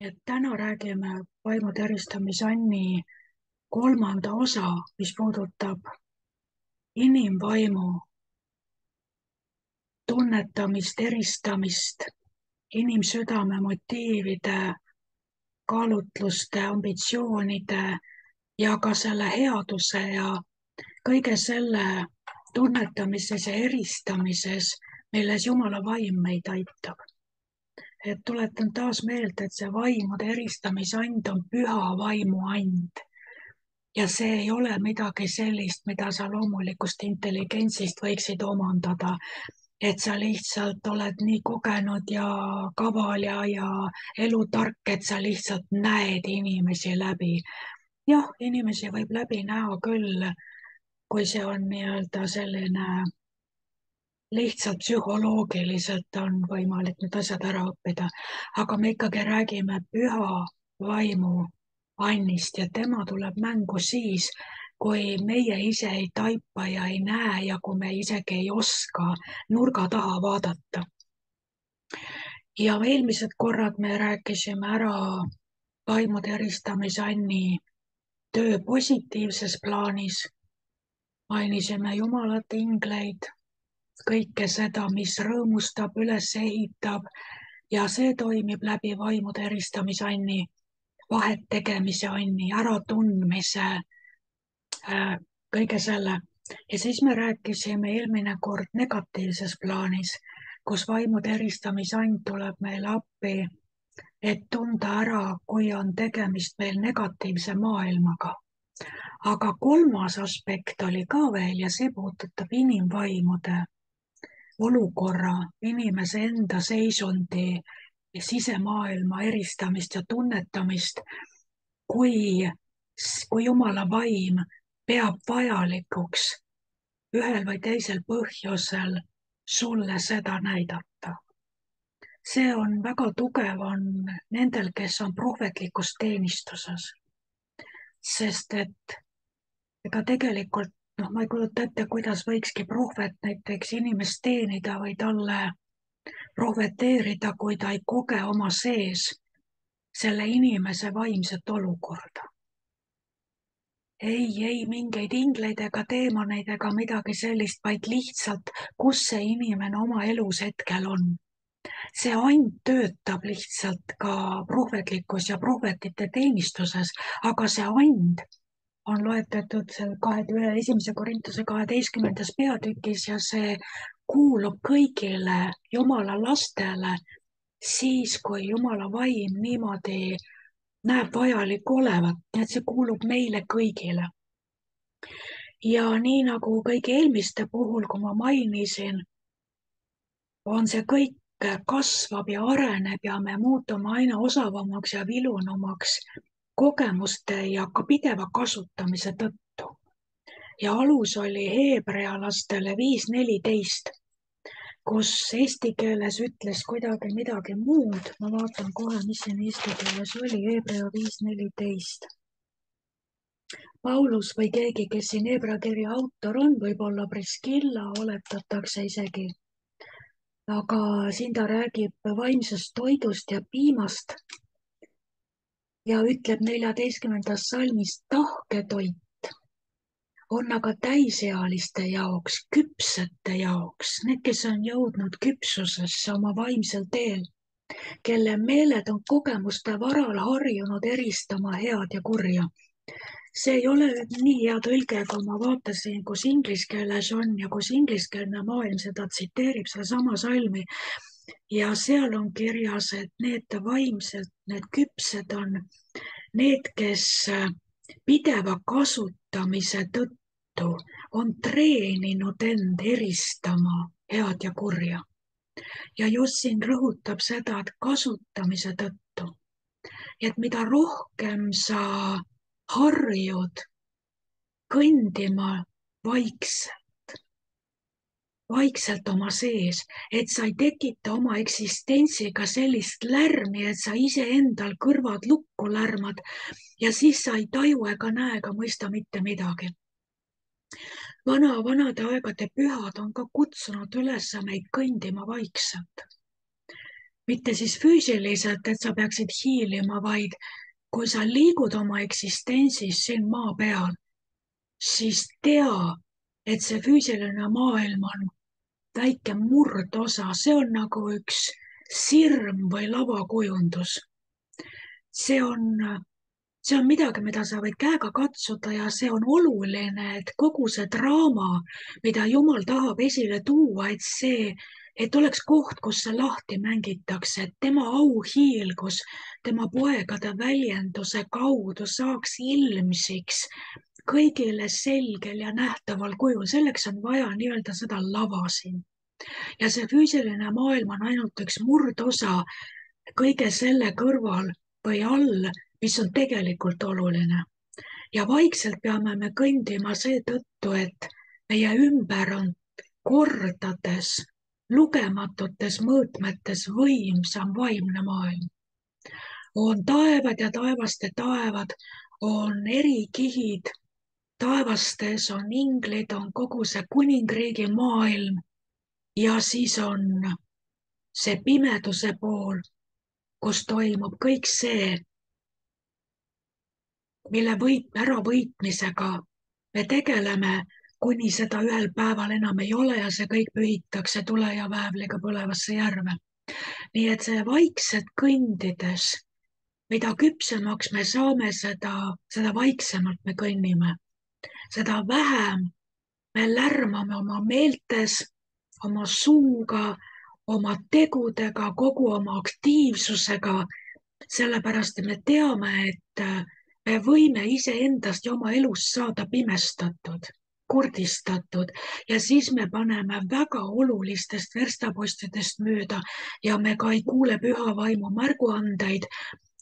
Et täna räägime vaimuteristamisanni kolmanda osa, mis puudutab inimvaimu tunnetamist, eristamist, inimsüdame motiivide, kaalutluste, ambitsioonide ja ka selle headuse ja kõige selle tunnetamises ja eristamises, milles Jumala vaim meid aitab. Et tuletan taas meelde, et see vaimude eristamisand on püha vaimu and. Ja see ei ole midagi sellist, mida sa loomulikust intelligentsist võiksid omandada. Et sa lihtsalt oled nii kogenud ja kaval ja elutark, et sa lihtsalt näed inimesi läbi. Jah, inimesi võib läbi näha küll, kui see on nii-öelda selline lihtsalt psühholoogiliselt on võimalik need asjad ära õppida. Aga me ikkagi räägime püha vaimu annist ja tema tuleb mängu siis, kui meie ise ei taipa ja ei näe ja kui me isegi ei oska nurga taha vaadata. Ja eelmised korrad me rääkisime ära vaimude eristamisanni töö positiivses plaanis. Mainisime Jumalat, ingleid, kõike seda, mis rõõmustab, üles ehitab ja see toimib läbi vaimude eristamisanni, vahet tegemise anni, äratundmise, kõige selle. Ja siis me rääkisime eelmine kord negatiivses plaanis, kus vaimude eristamisand tuleb meile appi, et tunda ära, kui on tegemist meil negatiivse maailmaga. Aga kolmas aspekt oli ka veel ja see puudutab inimvaimude olukorra, inimese enda seisundi, sisemaailma eristamist ja tunnetamist, kui Jumala vaim peab vajalikuks ühel või teisel põhjusel sulle seda näidata. See on väga tugev on nendel, kes on prohvetlikus teenistuses. Sest et ega tegelikult ma ei kujuta ette, kuidas võikski prohvet näiteks inimest teenida või talle prohveteerida, kui ta ei koge oma sees selle inimese vaimset olukorda. Ei mingeid ingleid ega teemaneid ega midagi sellist, vaid lihtsalt, kus see inimene oma elus hetkel on. See and töötab lihtsalt ka prohvetlikus ja prohvetite teenistuses, aga see and on loetletud seal 1. Korintuse 12. peatükis ja see kuulub kõigile Jumala lastele siis, kui Jumala vaim niimoodi näeb vajalik olevat, nii et see kuulub meile kõigile. Ja nii nagu kõigi eelmiste puhul, kui ma mainisin, on see kõik kasvab ja areneb ja me muutume aina osavamaks ja vilunumaks kogemuste ja ka pideva kasutamise tõttu. Ja alus oli heebrealastele 5.14, kus eesti keeles ütles kuidagi midagi muud. Ma vaatan kohe, mis siin eesti keeles oli, Hebrea 5.14. Paulus või keegi, kes siin Hebra kirja autor on, võib-olla Priskilla, oletatakse isegi. Aga siin ta räägib vaimsest toidust ja piimast ja ütleb 14. salmis tahketoit on aga täisealiste jaoks, küpsete jaoks, need, kes on jõudnud küpsusesse oma vaimsel teel, kelle meeled on kogemuste varal harjunud eristama head ja kurja. See ei ole nii hea tõlge, kui ma vaatasin, kus inglise keeles on ja kus ingliskeelne maailm seda tsiteerib sedasama salmi. Ja seal on kirjas, et need vaimselt, need küpsed on need, kes pideva kasutamise tõttu on treeninud end eristama head ja kurja. Ja just siin rõhutab seda, et kasutamise tõttu. Et mida rohkem sa harjud kõndima vaikselt oma sees, et sa ei tekita oma eksistentsiga sellist lärmi, et sa iseendal kõrvad lukku lärmad ja siis sa ei taju ega näe ega mõista mitte midagi. Vanade aegade pühad on ka kutsunud üles meid kõndima vaikselt. mitte siis füüsiliselt, et sa peaksid hiilima, vaid kui sa liigud oma eksistentsis siin maa peal, siis tea, et see füüsiline maailm on väike murdosa, see on nagu üks sirm või lavakujundus. see on, see on midagi, mida sa võid käega katsuda ja see on oluline, et kogu see draama, mida Jumal tahab esile tuua, et oleks koht, kus see lahti mängitakse, et tema auhiilgus tema poegade väljenduse kaudu saaks ilmsiks kõigile selgel ja nähtaval kujul. Selleks on vaja nii-öelda seda lava siin. Ja see füüsiline maailm on ainult üks murdosa kõige selle kõrval või all, mis on tegelikult oluline. Ja vaikselt peame me kõndima seetõttu, et meie ümber on kordades, lugematutes mõõtmetes võimsam vaimne maailm. On taevad ja taevaste taevad, on erikihid, taevastes on inglid, on kogu see kuningriigi maailm ja siis on see pimeduse pool, kus toimub kõik see, mille äravõitmisega me tegeleme, kuni seda ühel päeval enam ei ole ja see kõik pühitakse tule ja väävliga põlevasse järve. Nii et see vaikselt kõndides, mida küpsemaks me saame, seda vaiksemalt me kõnnime. Seda vähem me lärmame oma meeltes, oma suuga, oma tegudega, kogu oma aktiivsusega, sellepärast et me teame, et me võime iseendast ja oma elust saada pimestatud, kurdistatud ja siis me paneme väga olulistest verstapostidest mööda ja me ka ei kuule püha vaimu märguandeid,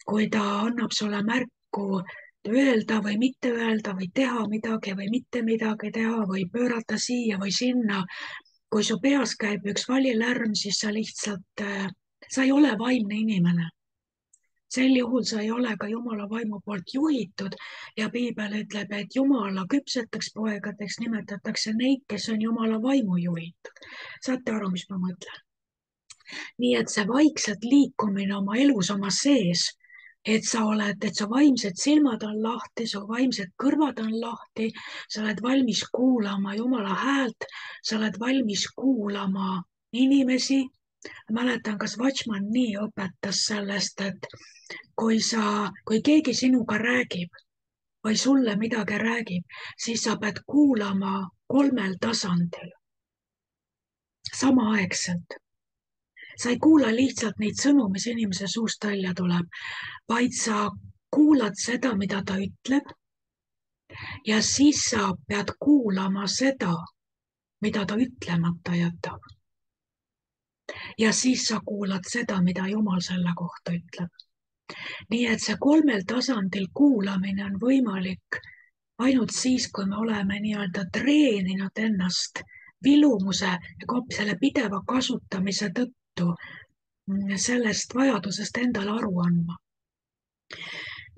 kui ta annab sulle märku öelda või mitte öelda või teha midagi või mitte midagi teha või pöörata siia või sinna. Kui su peas käib üks valilärm, siis sa ei ole vaimne inimene. Sel juhul sa ei ole ka Jumala vaimu poolt juhitud ja piibel ütleb, et Jumala küpseteks poegadeks nimetatakse neid, kes on Jumala vaimu juhitud. Saate aru, mis ma mõtlen? Nii et see vaikselt liikumine oma elus, oma sees, et su vaimsed silmad on lahti, su vaimsed kõrvad on lahti, sa oled valmis kuulama Jumala häält, sa oled valmis kuulama inimesi. Mäletan, kas Watchman nii õpetas sellest, et kui keegi sinuga räägib või sulle midagi räägib, siis sa pead kuulama 3 tasandil samaaegselt. Sa ei kuula lihtsalt neid sõnu, mis inimese suust välja tuleb, vaid sa kuulad seda, mida ta ütleb ja siis sa pead kuulama seda, mida ta ütlemata jätab. Ja siis sa kuulad seda, mida Jumal selle kohta ütleb. Nii et see 3 tasandil kuulamine on võimalik ainult siis, kui me oleme nii-öelda treeninud ennast vilumuse ja selle pideva kasutamise tõttu sellest vajadusest endale aru andma.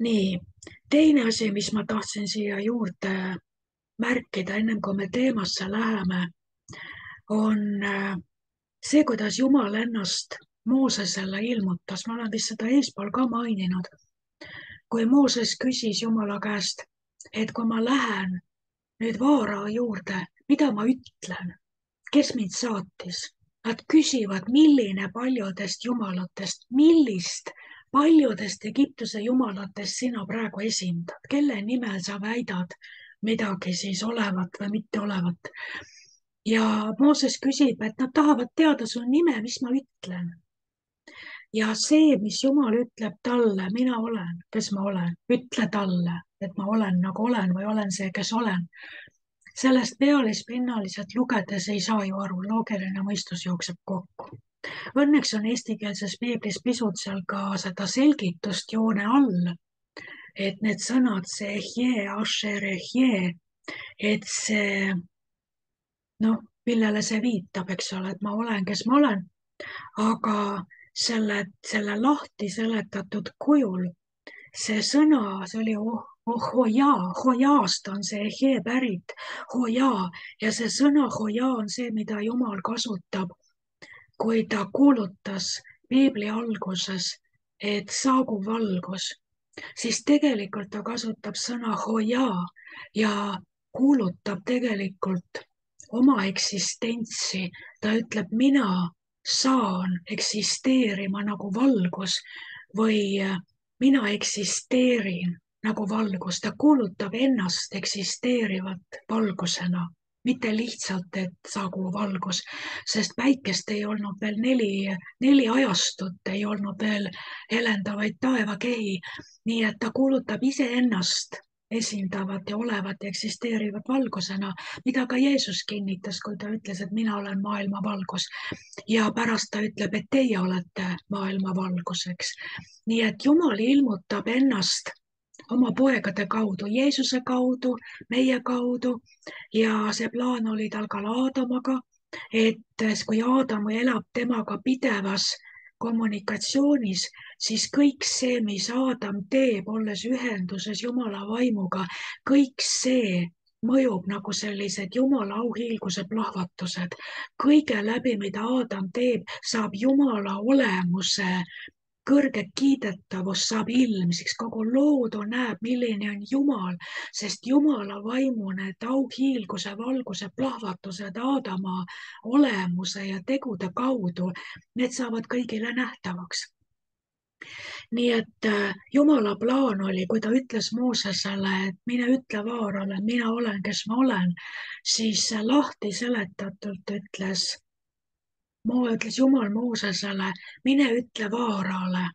Nii, teine asi, mis ma tahtsin siia juurde märkida, ennem kui me teemasse läheme, on see, kuidas Jumal ennast Moosesele ilmutas. Ma olen vist seda eespool ka maininud. Kui Mooses küsis Jumala käest, et kui ma lähen nüüd Vaara juurde, mida ma ütlen, kes mind saatis? Nad küsivad, milline paljudest jumalatest, millist paljudest Egiptuse jumalatest sina praegu esindad, kelle nimel sa väidad midagi siis olevat või mitte olevat. Ja Mooses küsib, et nad tahavad teada su nime, mis ma ütlen. Ja see, mis Jumal ütleb talle, mina olen, kes ma olen, ütle talle, et ma olen nagu olen või olen see, kes olen. Sellest pealispinnaliselt lugedes ei saa ju aru, loogiline mõistus jookseb kokku. Õnneks on eestikeelses piiblis pisut seal ka seda selgitust joone all, et need sõnad, see ehje, asher ehje, et see, millele see viitab, eks ole, et ma olen, kes ma olen, aga selle lahti seletatud kujul, see sõna, see oli hojaast on see ehje pärit, hoja, ja see sõna hoja on see, mida Jumal kasutab, kui ta kuulutas piibli alguses, et saagu valgus, siis tegelikult ta kasutab sõna hoia ja kuulutab tegelikult oma eksistentsi. Ta ütleb, mina saan eksisteerima nagu valgus või mina eksisteerin nagu valgus. Ta kuulutab ennast eksisteerivat valgusena, mitte lihtsalt, et saagu valgus, sest päikest ei olnud veel neli ajastut, ei olnud veel helendavaid taevakehi. Nii et ta kuulutab iseennast esindavat ja olevat ja eksisteerivat valgusena, mida ka Jeesus kinnitas, kui ta ütles, et mina olen maailma valgus. Ja pärast ta ütleb, et teie olete maailma valguseks. Nii et Jumal ilmutab ennast oma poegade kaudu, Jeesuse kaudu, meie kaudu ja see plaan oli tal ka Aadamaga, et kui Aadam elab temaga pidevas kommunikatsioonis, siis kõik see, mis Aadam teeb, olles ühenduses Jumala vaimuga, kõik see mõjub nagu sellised Jumala auhiilguse plahvatused. Kõige läbi, mida Aadam teeb, saab Jumala olemuse kõrge kiidetavus saab ilmsiks, kogu loodu näeb, milline on Jumal, sest Jumala vaimu need auhiilguse, valguse plahvatused Aadama olemuse ja tegude kaudu, need saavad kõigile nähtavaks. Nii et Jumala plaan oli, kui ta ütles Moosesele, et mine ütle Vaarale, mina olen, kes ma olen, siis lahti seletatult ütles Jumal Moosesele, mine ütle Vaarale,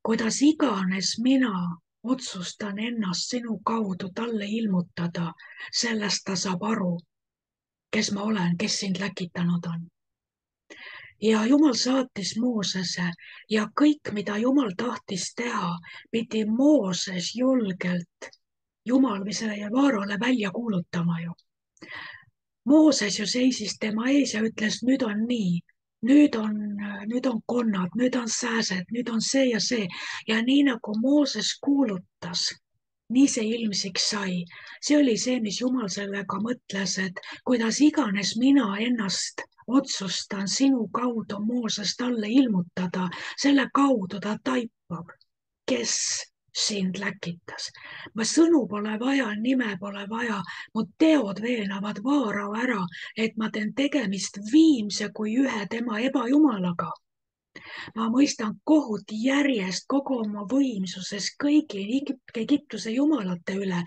kuidas iganes mina otsustan ennast sinu kaudu talle ilmutada, sellest ta saab aru, kes ma olen, kes sind läkitanud on. Ja Jumal saatis Moosese ja kõik, mida Jumal tahtis teha, pidi Mooses julgelt Jumal või selle Vaarale välja kuulutama ju. Mooses ju seisis tema ees ja ütles, nüüd on nii, nüüd on konnad, nüüd on sääsed, nüüd on see ja see. Ja nii nagu Mooses kuulutas, nii see ilmsiks sai. See oli see, mis Jumal sellega mõtles, et kuidas iganes mina ennast otsustan sinu kaudu Mooses talle ilmutada, selle kaudu ta taipab, kes sind läkitas. Ma sõnu pole vaja, nime pole vaja, mu teod veenavad Vaarao ära, et ma teen tegemist viimse kui ühe tema ebajumalaga. Ma mõistan kohut järjest kogu oma võimsuses kõigi Egiptuse jumalate üle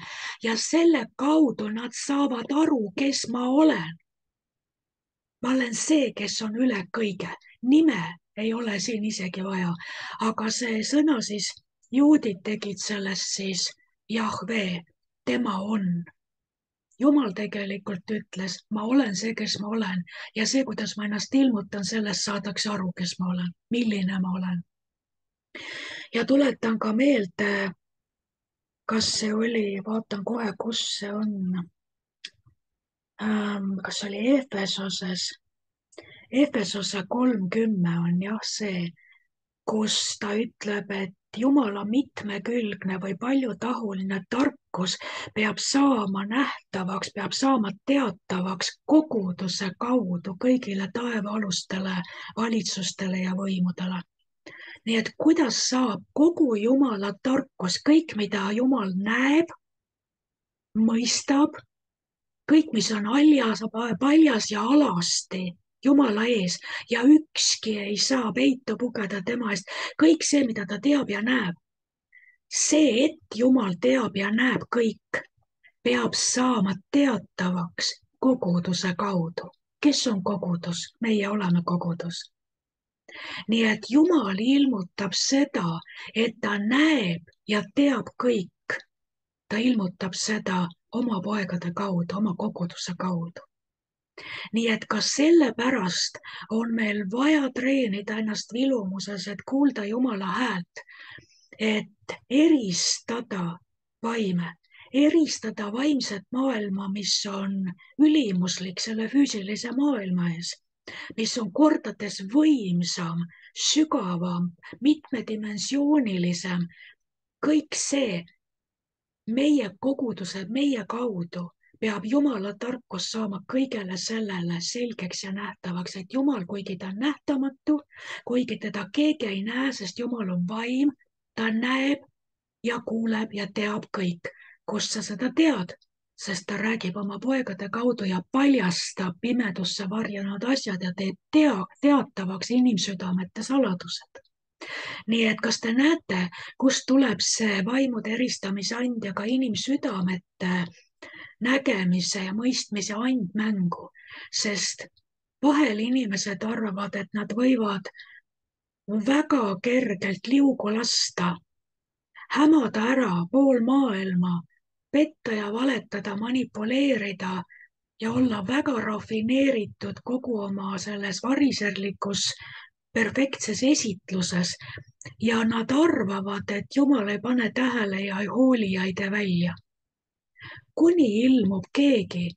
ja selle kaudu nad saavad aru, kes ma olen. Ma olen see, kes on üle kõige. Nime ei ole siin isegi vaja, aga see sõna siis, juudid tegid sellest siis Jahve, tema on. Jumal tegelikult ütles, ma olen see, kes ma olen ja see, kuidas ma ennast ilmutan, sellest saadakse aru, kes ma olen, milline ma olen. Ja tuletan ka meelde, kas see oli, vaatan kohe, kus see on, kas oli Efesose 3:10 on jah see, kus ta ütleb, et Jumala mitmekülgne või paljutahuline tarkus peab saama nähtavaks, peab saama teatavaks koguduse kaudu kõigile taevaalustele valitsustele ja võimudele. Nii et kuidas saab kogu Jumala tarkus, kõik, mida Jumal näeb, mõistab, kõik, mis on paljas ja alasti Jumala ees ja ükski ei saa peitu pugeda tema eest. Kõik see, mida ta teab ja näeb, see, et Jumal teab ja näeb kõik, peab saama teatavaks koguduse kaudu. Kes on kogudus? Meie oleme kogudus. Nii et Jumal ilmutab seda, et ta näeb ja teab kõik. Ta ilmutab seda oma poegade kaudu, oma koguduse kaudu. Nii et ka sellepärast on meil vaja treenida ennast vilumuses, et kuulda Jumala häält, et eristada vaime, eristada vaimset maailma, mis on ülimuslik selle füüsilise maailma ees, mis on kordades võimsam, sügavam, mitmedimensioonilisem. Kõik see meie kogudused, meie kaudu peab Jumala tarkus saama kõigele sellele selgeks ja nähtavaks, et Jumal, kuigi ta on nähtamatu, kuigi teda keegi ei näe, sest Jumal on vaim, ta näeb ja kuuleb ja teab kõik. Kust sa seda tead? Sest ta räägib oma poegade kaudu ja paljastab pimedusse varjunud asjad ja teeb teatavaks inimsüdamete saladused. Nii et kas te näete, kust tuleb see vaimude eristamise and ja ka inimsüdamete nägemise ja mõistmise and mängu, sest vahel inimesed arvavad, et nad võivad väga kergelt liugu lasta, hämada ära pool maailma, petta ja valetada, manipuleerida ja olla väga rafineeritud kogu oma selles variserlikus perfektses esitluses ja nad arvavad, et Jumal ei pane tähele ja ei hooli ja ei tee välja. Kuni ilmub keegi,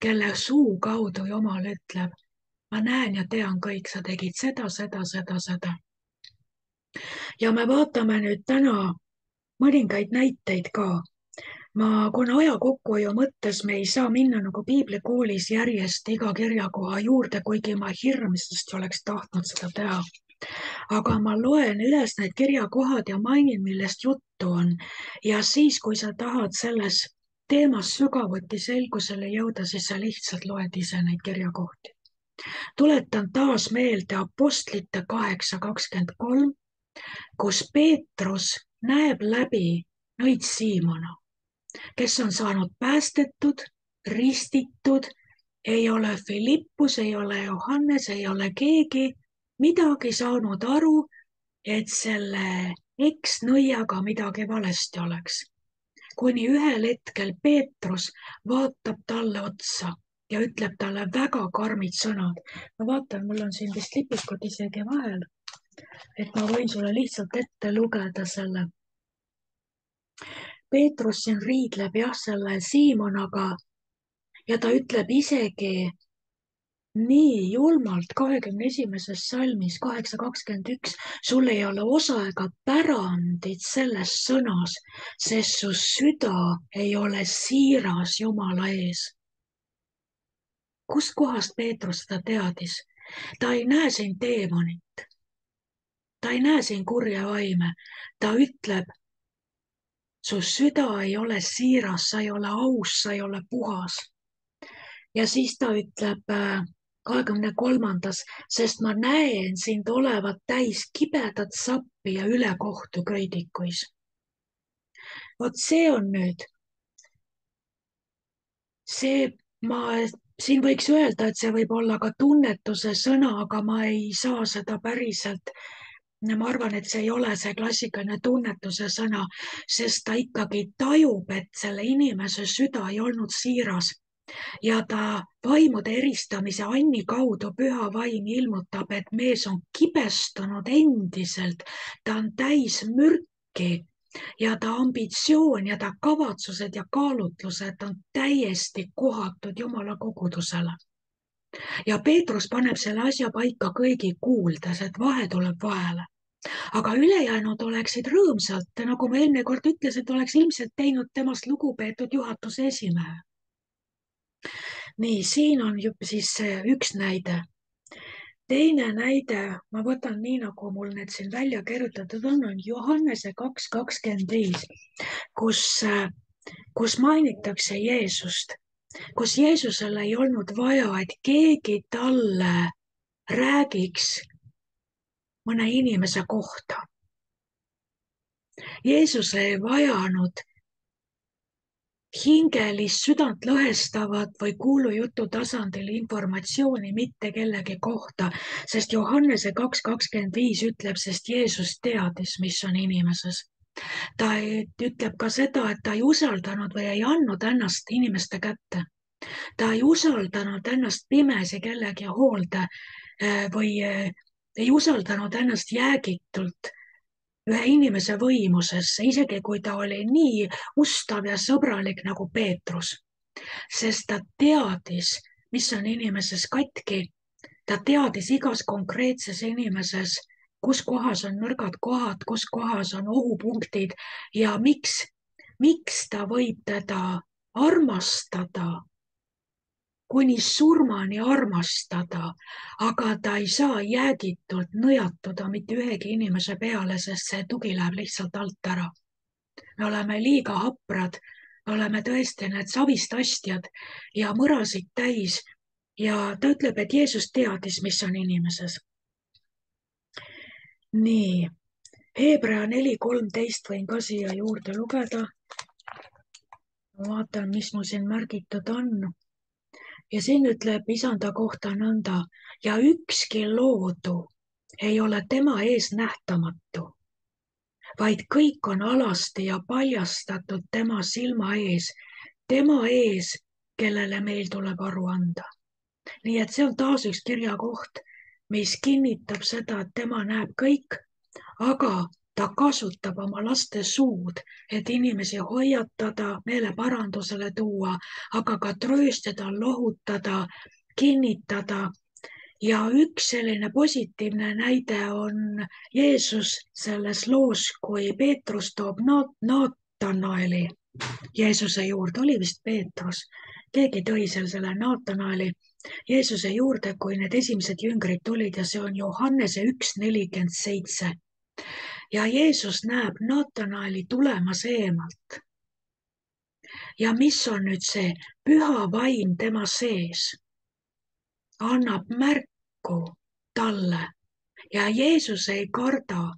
kelle suu kaudu Jumal ütleb, ma näen ja tean kõik, sa tegid seda, seda, seda, seda. Ja me vaatame nüüd täna mõningaid näiteid ka. Kuna aja kokkuhoiu mõttes me ei saa minna nagu piiblikoolis järjest iga kirjakoha juurde, kuigi ma hirmsasti oleks tahtnud seda teha. Aga ma loen üles need kirjakohad ja mainin, millest juttu on. Ja siis, kui sa tahad selles teemas sügavuti selgusele jõuda, siis sa lihtsalt loed ise neid kirjakohti. Tuletan taas meelde Apostlite 8:23, kus Peetrus näeb läbi nõid Siimona, kes on saanud päästetud, ristitud, ei ole Philippus, ei ole Johannes, ei ole keegi midagi saanud aru, et selle eksnõiaga midagi valesti oleks. Kuni ühel hetkel Peetrus vaatab talle otsa ja ütleb talle väga karmid sõnad. Ma vaatan, mul on siin vist lipikud isegi vahel, et ma võin sulle lihtsalt ette lugeda selle. Peetrus siin riidleb selle Siimonaga ja ta ütleb isegi nii julmalt 21. salmis 8:21, sul ei ole osa ega pärandit selles sõnas, sest su süda ei ole siiras Jumala ees. Kust kohast Peetrus seda teadis? Ta ei näe siin teemonit. Ta ei näe siin kurja vaime. Ta ütleb, su süda ei ole siiras, sa ei ole aus, sa ei ole puhas. Ja siis ta ütleb 23. sest ma näen sind olevat täis kibedat sappi ja ülekohtu köidikuis. Vot see on nüüd. Siin võiks öelda, et see võib olla ka tunnetuse sõna, aga ma ei saa seda päriselt. Ma arvan, et see ei ole see klassikaline tunnetuse sõna, sest ta ikkagi tajub, et selle inimese süda ei olnud siiras. Ja ta vaimude eristamise anni kaudu püha vaim ilmutab, et mees on kibestunud endiselt, ta on täis mürki ja ta ambitsioon ja ta kavatsused ja kaalutlused on täiesti kohatud Jumala kogudusele. Ja Peetrus paneb selle asja paika kõigi kuuldes, et vahe tuleb vahele. Aga ülejäänud oleksid rõõmsalt, nagu ma eelmine kord ütlesin, et oleks ilmselt teinud temast lugupeetud juhatuse esimehe. Nii, siin on siis üks näide. Teine näide, ma võtan nii, nagu mul need siin välja kirjutatud on Johannese 2:25, kus mainitakse Jeesust, kus Jeesusele ei olnud vaja, et keegi talle räägiks mõne inimese kohta. Jeesus ei vajanud hingelist, südant lõhestavat või kuulujutu tasandil informatsiooni mitte kellegi kohta, sest Johannese 2:25 ütleb, sest Jeesus teadis, mis on inimeses. Ta ütleb ka seda, et ta ei usaldanud või ei andnud ennast inimeste kätte. Ta ei usaldanud ennast pimesi kellegi hoolde või ei usaldanud ennast jäägitult ühe inimese võimusesse, isegi kui ta oli nii ustav ja sõbralik nagu Peetrus, sest ta teadis, mis on inimeses katki. Ta teadis igas konkreetses inimeses, kus kohas on nõrgad kohad, kus kohas on ohupunktid ja miks ta võib teda armastada, kuni surmani armastada, aga ta ei saa jäägitult nõjatuda mitte ühegi inimese peale, sest see tugi läheb lihtsalt alt ära. Me oleme liiga haprad, me oleme tõesti need savist astjad ja mõrasid täis ja ta ütleb, et Jeesus teadis, mis on inimeses. Nii, Hebra 4:13 võin ka siia juurde lugeda. Ma vaatan, mis mul siin märgitud on. Ja siin ütleb isanda kohta nõnda, ja ükski loodu ei ole tema ees nähtamatu, vaid kõik on alasti ja paljastatud tema silma ees, kellele meil tuleb aru anda. Nii et see on taas üks kirjakoht, mis kinnitab seda, et tema näeb kõik, aga ta kasutab oma laste suud, et inimesi hoiatada, meeleparandusele tuua, aga ka trööstada, lohutada, kinnitada. Ja üks selline positiivne näide on Jeesus selles loos, kui Peetrus toob Naatanaeli Jeesuse juurde, oli vist Peetrus, keegi tõi selle Naatanaeli Jeesuse juurde, kui need esimesed jüngrid tulid ja see on Johannese 1:47. Ja Jeesus näeb Naatanaeli tulemas eemalt. Ja mis on nüüd see? Püha vaim tema sees annab märku talle ja Jeesus ei karda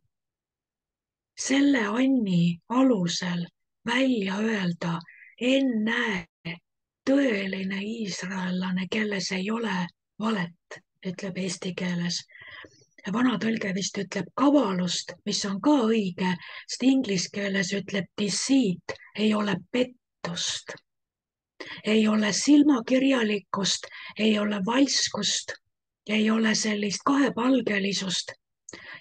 selle anni alusel välja öelda, ennäe, tõeline iisraellane, kelles ei ole valet, ütleb eesti keeles. Vana tõlge vist ütleb kavalust, mis on ka õige, sest inglise keeles ütleb deceit, ei ole pettust, ei ole silmakirjalikkust, ei ole valskust, ei ole sellist kahepalgelisust.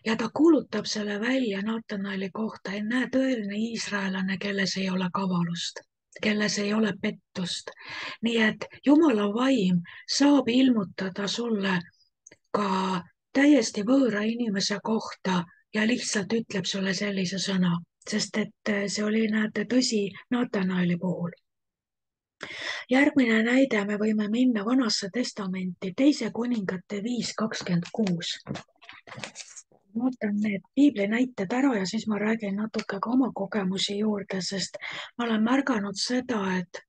Ja ta kuulutab selle välja Naatanaeli kohta, ennäe, tõeline iisraellane, kelles ei ole kavalust, kelles ei ole pettust. Nii et Jumala vaim saab ilmutada sulle ka täiesti võõra inimese kohta ja lihtsalt ütleb sulle sellise sõna, sest et see oli, näete, tõsi Naatanaeli puhul. Järgmine näide, me võime minna Vanasse Testamenti, 2 Kuningate 5:26. Vaatan need piibli näited ära ja siis ma räägin natuke ka oma kogemusi juurde, sest ma olen märganud seda, et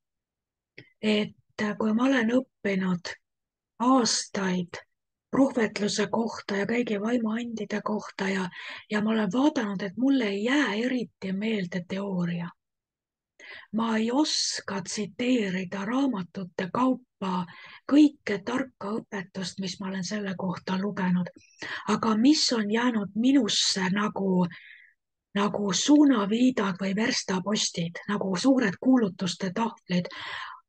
kui ma olen õppinud aastaid prohvetluse kohta ja kõigi vaimuandide kohta ja ma olen vaadanud, et mulle ei jää eriti meelde teooria. Ma ei oska tsiteerida raamatute kaupa kõike tarka õpetust, mis ma olen selle kohta lugenud. Aga mis on jäänud minusse nagu suunaviidad või verstapostid, nagu suured kuulutuste tahvlid,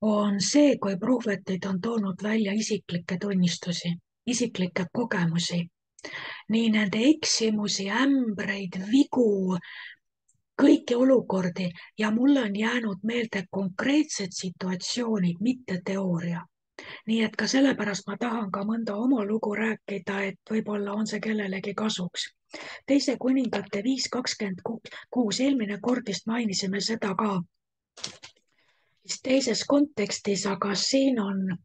on see, kui prohvetid on toonud välja isiklikke tunnistusi, isiklikke kogemusi, nii nende eksimusi, ämbreid, vigu, kõiki olukordi ja mulle on jäänud meelde konkreetsed situatsioonid, mitte teooria. Nii et ka sellepärast ma tahan ka mõnda oma lugu rääkida, et võib-olla on see kellelegi kasuks. 2 Kuningate 5:26, eelmine kord vist mainisime seda ka teises kontekstis, aga siin on,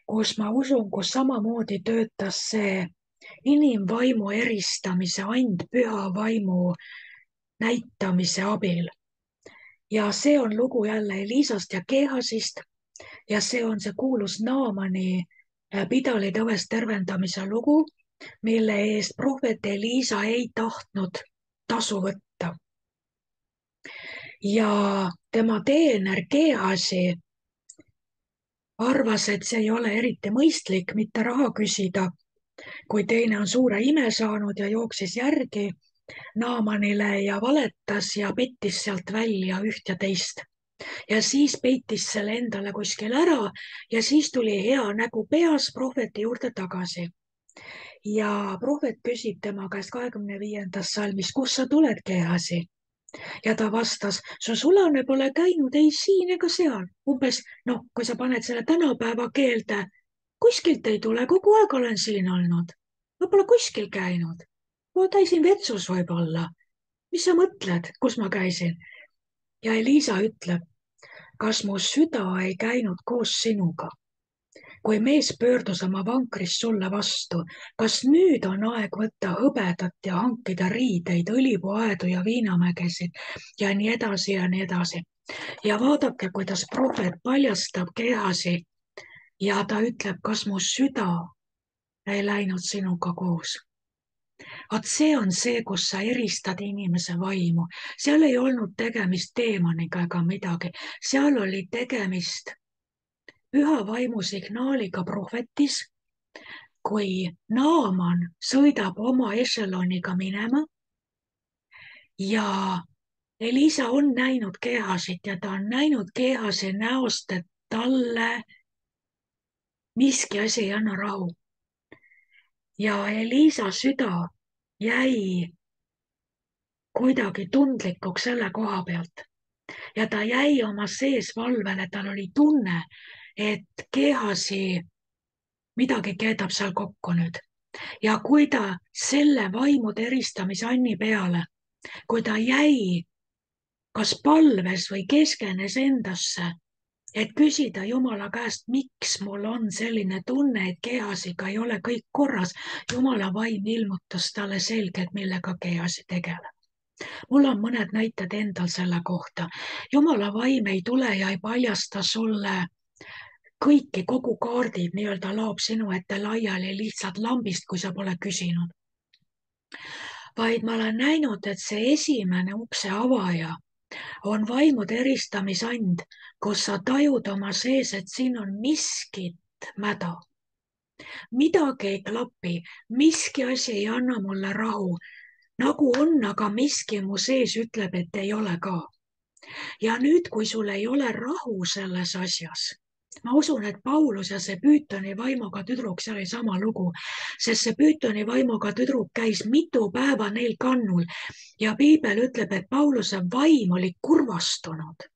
kus ma usun, kus samamoodi töötas see inimvaimu eristamise and püha vaimu näitamise abil. Ja see on lugu jälle Eliisast ja Geehasist ja see on see kuulus Naamani pidalitõvest tervendamise lugu, mille eest prohvet Eliisa ei tahtnud tasu võtta. Ja tema teener Geehasi arvas, et see ei ole eriti mõistlik mitte raha küsida, kui teine on suure ime saanud ja jooksis järgi Naamanile ja valetas ja pettis sealt välja üht ja teist. Ja siis peitis selle endale kuskil ära ja siis tuli hea nägu peas prohveti juurde tagasi. Ja prohvet küsib tema käest 25. salmis, kus sa tuled, Geehasi? Ja ta vastas, su sulane pole käinud ei siin ega seal. Umbes, kui sa paned selle tänapäeva keelde, kuskilt ei tule, kogu aeg olen siin olnud. Ma pole kuskil käinud. Ma käisin vetsus võib-olla. Mis sa mõtled, kus ma käisin? Ja Eliisa ütleb, kas mu süda ei käinud koos sinuga, kui mees pöördus oma vankrist sulle vastu? Kas nüüd on aeg võtta hõbedat ja hankida riideid, õlipuaedu ja viinamägesid ja nii edasi ja nii edasi? Ja vaadake, kuidas prohvet paljastab Gehazi ja ta ütleb, kas mu süda ei läinud sinuga koos. Vaat see on see, kus sa eristad inimese vaimu. Seal ei olnud tegemist teemaniga ega midagi. Seal oli tegemist püha vaimu signaaliga prohvetis, kui Naaman sõidab oma ešeloniga minema ja Elisa on näinud Gehasit ja ta on näinud Gehasi näost, et talle miski asi ei anna rahu. Ja Elisa süda jäi kuidagi tundlikuks selle koha pealt. Ja ta jäi oma sees valvele, tal oli tunne, et Gehasi midagi keetab seal kokku nüüd. Ja kui ta selle vaimude eristamise Anni peale, kui ta jäi kas palves või keskenes endasse, et küsida Jumala käest, miks mul on selline tunne, et Gehasiga ei ole kõik korras, Jumala vaim ilmutas talle selgelt, millega Gehasi tegeleb. Mul on mõned näited endal selle kohta. Jumala vaim ei tule ja ei paljasta sulle kõiki, kogu kaardid nii-öelda laob sinu ette laiali lihtsalt lambist, kui sa pole küsinud. Vaid ma olen näinud, et see esimene ukse avaja on vaimude eristamisand, kus sa tajud oma sees, et siin on miskit mäda. Midagi ei klapi, miski asi ei anna mulle rahu. Nagu on, aga miski mu sees ütleb, et ei ole ka. Ja nüüd, kui sul ei ole rahu selles asjas, ma usun, et Paulus ja see Püütoni vaimuga tüdruk, seal oli sama lugu, sest see Püütoni vaimuga tüdruk käis mitu päeva neil kannul ja piibel ütleb, et Pauluse vaim oli kurvastunud.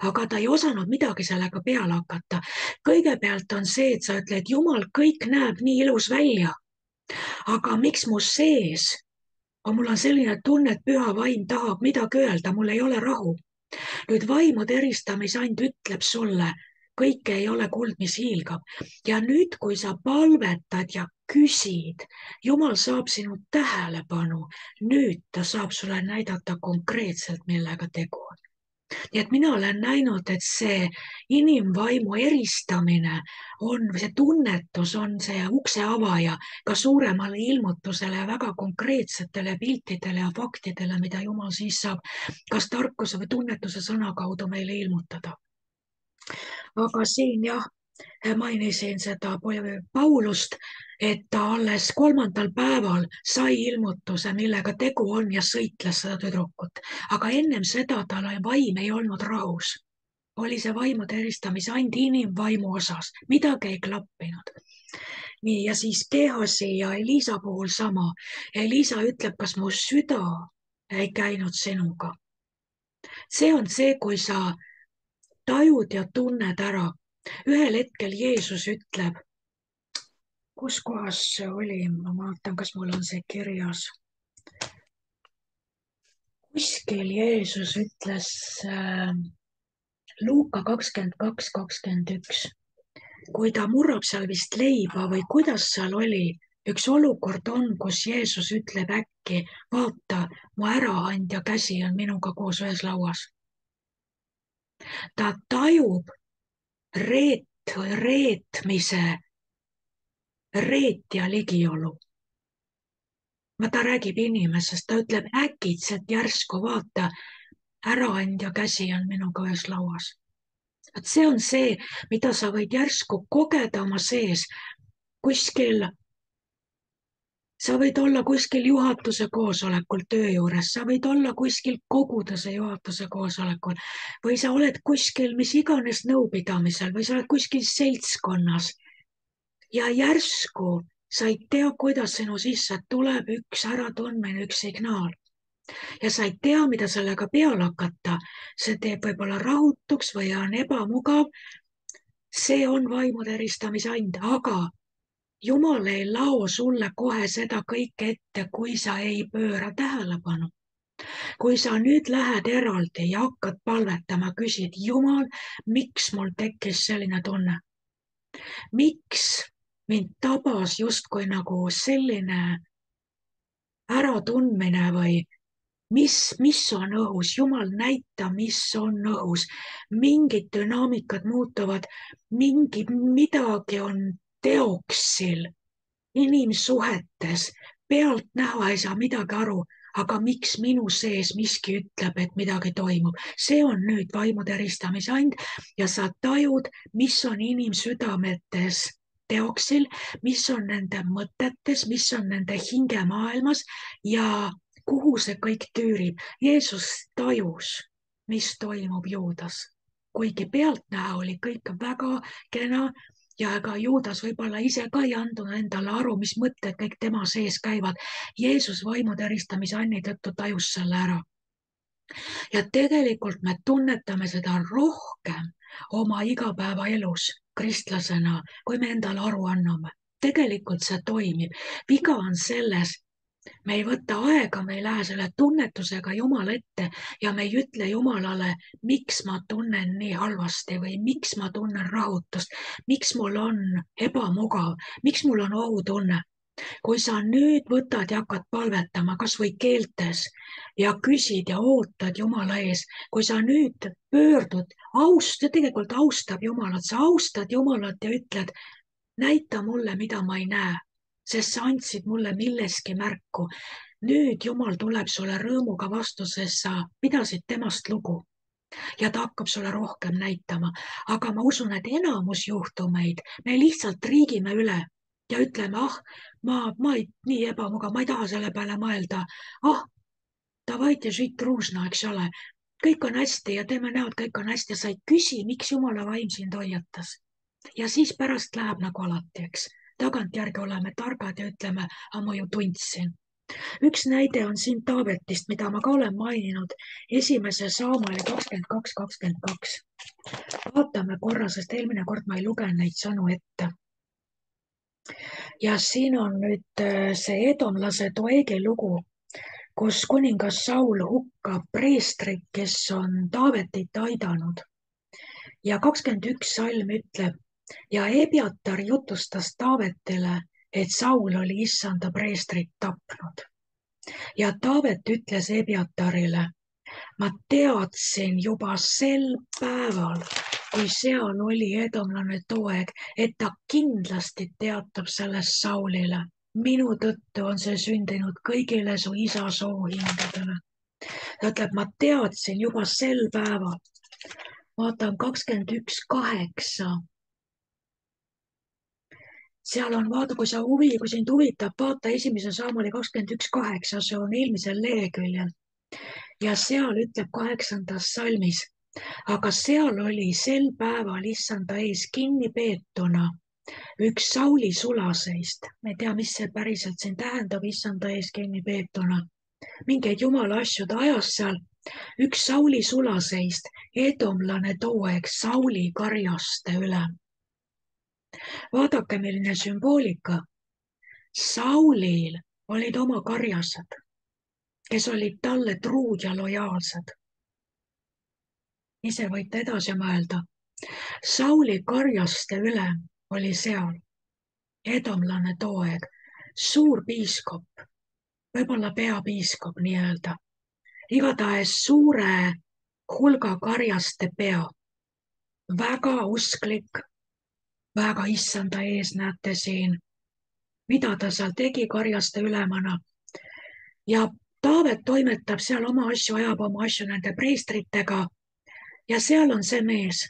Aga ta ei osanud midagi sellega peale hakata. Kõigepealt on see, et sa ütled, Jumal, kõik näeb nii ilus välja. Aga miks mu sees mul on selline tunne, et püha vaim tahab midagi öelda, mul ei ole rahu. Nüüd vaimude eristamisand ütleb sulle, kõike ei ole kuld, mis hiilgab. Ja nüüd, kui sa palvetad ja küsid, Jumal saab sinu tähelepanu, nüüd ta saab sulle näidata konkreetselt, millega tegu on. Nii et mina olen näinud, et see inimvaimu eristamine on, see tunnetus on see ukse avaja ka suuremale ilmutusele ja väga konkreetsetele piltidele ja faktidele, mida Jumal siis saab kas tarkuse või tunnetuse sõna kaudu meile ilmutada. Aga siin jah, mainisin seda Paulust, et ta alles 3. päeval sai ilmutuse, millega tegu on ja sõitles seda tüdrukut. Aga ennem seda tal vaim ei olnud rahus. Oli see vaimude eristamise and inimvaimu osas. Midagi ei klappinud. Nii, ja siis Gehasi ja Elisa puhul sama. Elisa ütleb, kas mu süda ei käinud sinuga. See on see, kui sa tajud ja tunned ära. Ühel hetkel Jeesus ütleb, kus kohas see oli, ma vaatan, kas mul on see kirjas. Kuskil Jeesus ütles Luuka 22:21, kui ta murrab seal vist leiba või kuidas seal oli, üks olukord on, kus Jeesus ütleb äkki, vaata, mu äraandja käsi on minuga koos ühes lauas. Ta tajub reetmise reetja ligiolu. Ta räägib inimesest, ta ütleb äkitselt järsku, vaata, äraandja käsi on minuga ühes lauas. Et see on see, mida sa võid järsku kogeda oma sees kuskil. Sa võid olla kuskil juhatuse koosolekul töö juures, sa võid olla kuskil koguduse juhatuse koosolekul või sa oled kuskil mis iganes nõupidamisel või sa oled kuskil seltskonnas ja järsku sa ei tea, kuidas sinu sisse tuleb üks äratundmine, üks signaal. Ja sa ei tea, mida sellega peale hakata. See teeb võib-olla rahutuks või on ebamugav. See on vaimude eristamise and, aga Jumal ei lao sulle kohe seda kõike ette, kui sa ei pööra tähelepanu. kui sa nüüd lähed eraldi ja hakkad palvetama, küsid, Jumal, miks mul tekkis selline tunne? Miks mind tabas justkui nagu selline äratundmine või mis on õhus, Jumal, näita, mis on õhus. Mingid dünaamikad muutuvad, midagi on teoksil, inimsuhetes, pealtnäha ei saa midagi aru, aga miks minu sees miski ütleb, et midagi toimub. See on nüüd vaimude eristamise and ja sa tajud, mis on inimsüdametes teoksil, mis on nende mõtetes, mis on nende hingemaailmas ja kuhu see kõik tüürib. Jeesus tajus, mis toimub Juudas, kuigi pealtnäha oli kõik väga kena ja ega Juudas võib-olla ise ka ei andnud endale aru, mis mõtted kõik tema sees käivad. Jeesus vaimude eristamise anni tõttu tajus selle ära. Ja tegelikult me tunnetame seda rohkem oma igapäevaelus kristlasena, kui me endale aru anname. Tegelikult see toimib. Viga on selles, me ei võta aega, me ei lähe selle tunnetusega Jumala ette ja me ei ütle Jumalale, miks ma tunnen nii halvasti või miks ma tunnen rahutust, miks mul on ebamugav, miks mul on ohutunne. Kui sa nüüd võtad ja hakkad palvetama kas või keeltes ja küsid ja ootad Jumala ees, kui sa nüüd pöördud, tegelikult austab Jumalat, sa austad Jumalat ja ütled, näita mulle, mida ma ei näe, sest sa andsid mulle milleski märku. Nüüd Jumal tuleb sulle rõõmuga vastu, sest sa pidasid temast lugu ja ta hakkab sulle rohkem näitama. Aga ma usun, et enamus juhtumeid me lihtsalt riigime üle ja ütleme, ma ei, nii ebamugav, ma ei taha selle peale mõelda. Davайте žить družno, eks ole. Kõik on hästi ja teeme näo, et kõik on hästi ja sa ei küsi, miks Jumala vaim sind hoiatas. Ja siis pärast läheb nagu alati, eks. Tagantjärgi oleme targad ja ütleme, ma ju tundsin. Üks näide on siin Taavetist, mida ma ka olen maininud, 1. Saamueli 22:22. Vaatame korra, sest eelmine kord ma ei lugenud neid sõnu ette. Ja siin on nüüd see edomlase Doegi lugu, kus kuningas Saul hukkab preestrit, kes on Taavetit aidanud. Ja 21 salm ütleb, ja Ebjatar jutustas Taavetile, et Saul oli issanda preestrit tapnud. Ja Taavet ütles Ebjatarile, ma teadsin juba sel päeval, kui seal oli edomlane Doeg, et ta kindlasti teatab sellest Saulile. Minu tõttu on see sündinud kõigile su isa soohingedele. Ta ütleb, ma teadsin juba sel päeval. Vaatan 21:8. Seal on, vaata, kui sind huvitab, vaata 1. Saamueli 21:8, see on eelmisel leheküljel. Ja seal ütleb 8. salmis, aga seal oli sel päeval issanda ees kinni peetuna üks Sauli sulaseist. Ma ei tea, mis see päriselt siin tähendab, issanda ees kinni peetuna. Mingeid jumala asju ta ajas seal. Üks Sauli sulaseist, edomlane Doeg, Sauli karjaste ülem. Vaadake, milline sümboolika. Saulil olid oma karjased, kes olid talle truud ja lojaalsed. Ise võite edasi mõelda. Sauli karjaste ülem oli seal edomlane Doeg, suur piiskop, võib-olla peapiiskop nii-öelda, igatahes suure hulga karjaste pea, väga usklik, väga issanda ees, näete siin, mida ta seal tegi karjaste ülemana. Ja Taavet toimetab seal oma asju, ajab oma asju nende preestritega ja seal on see mees.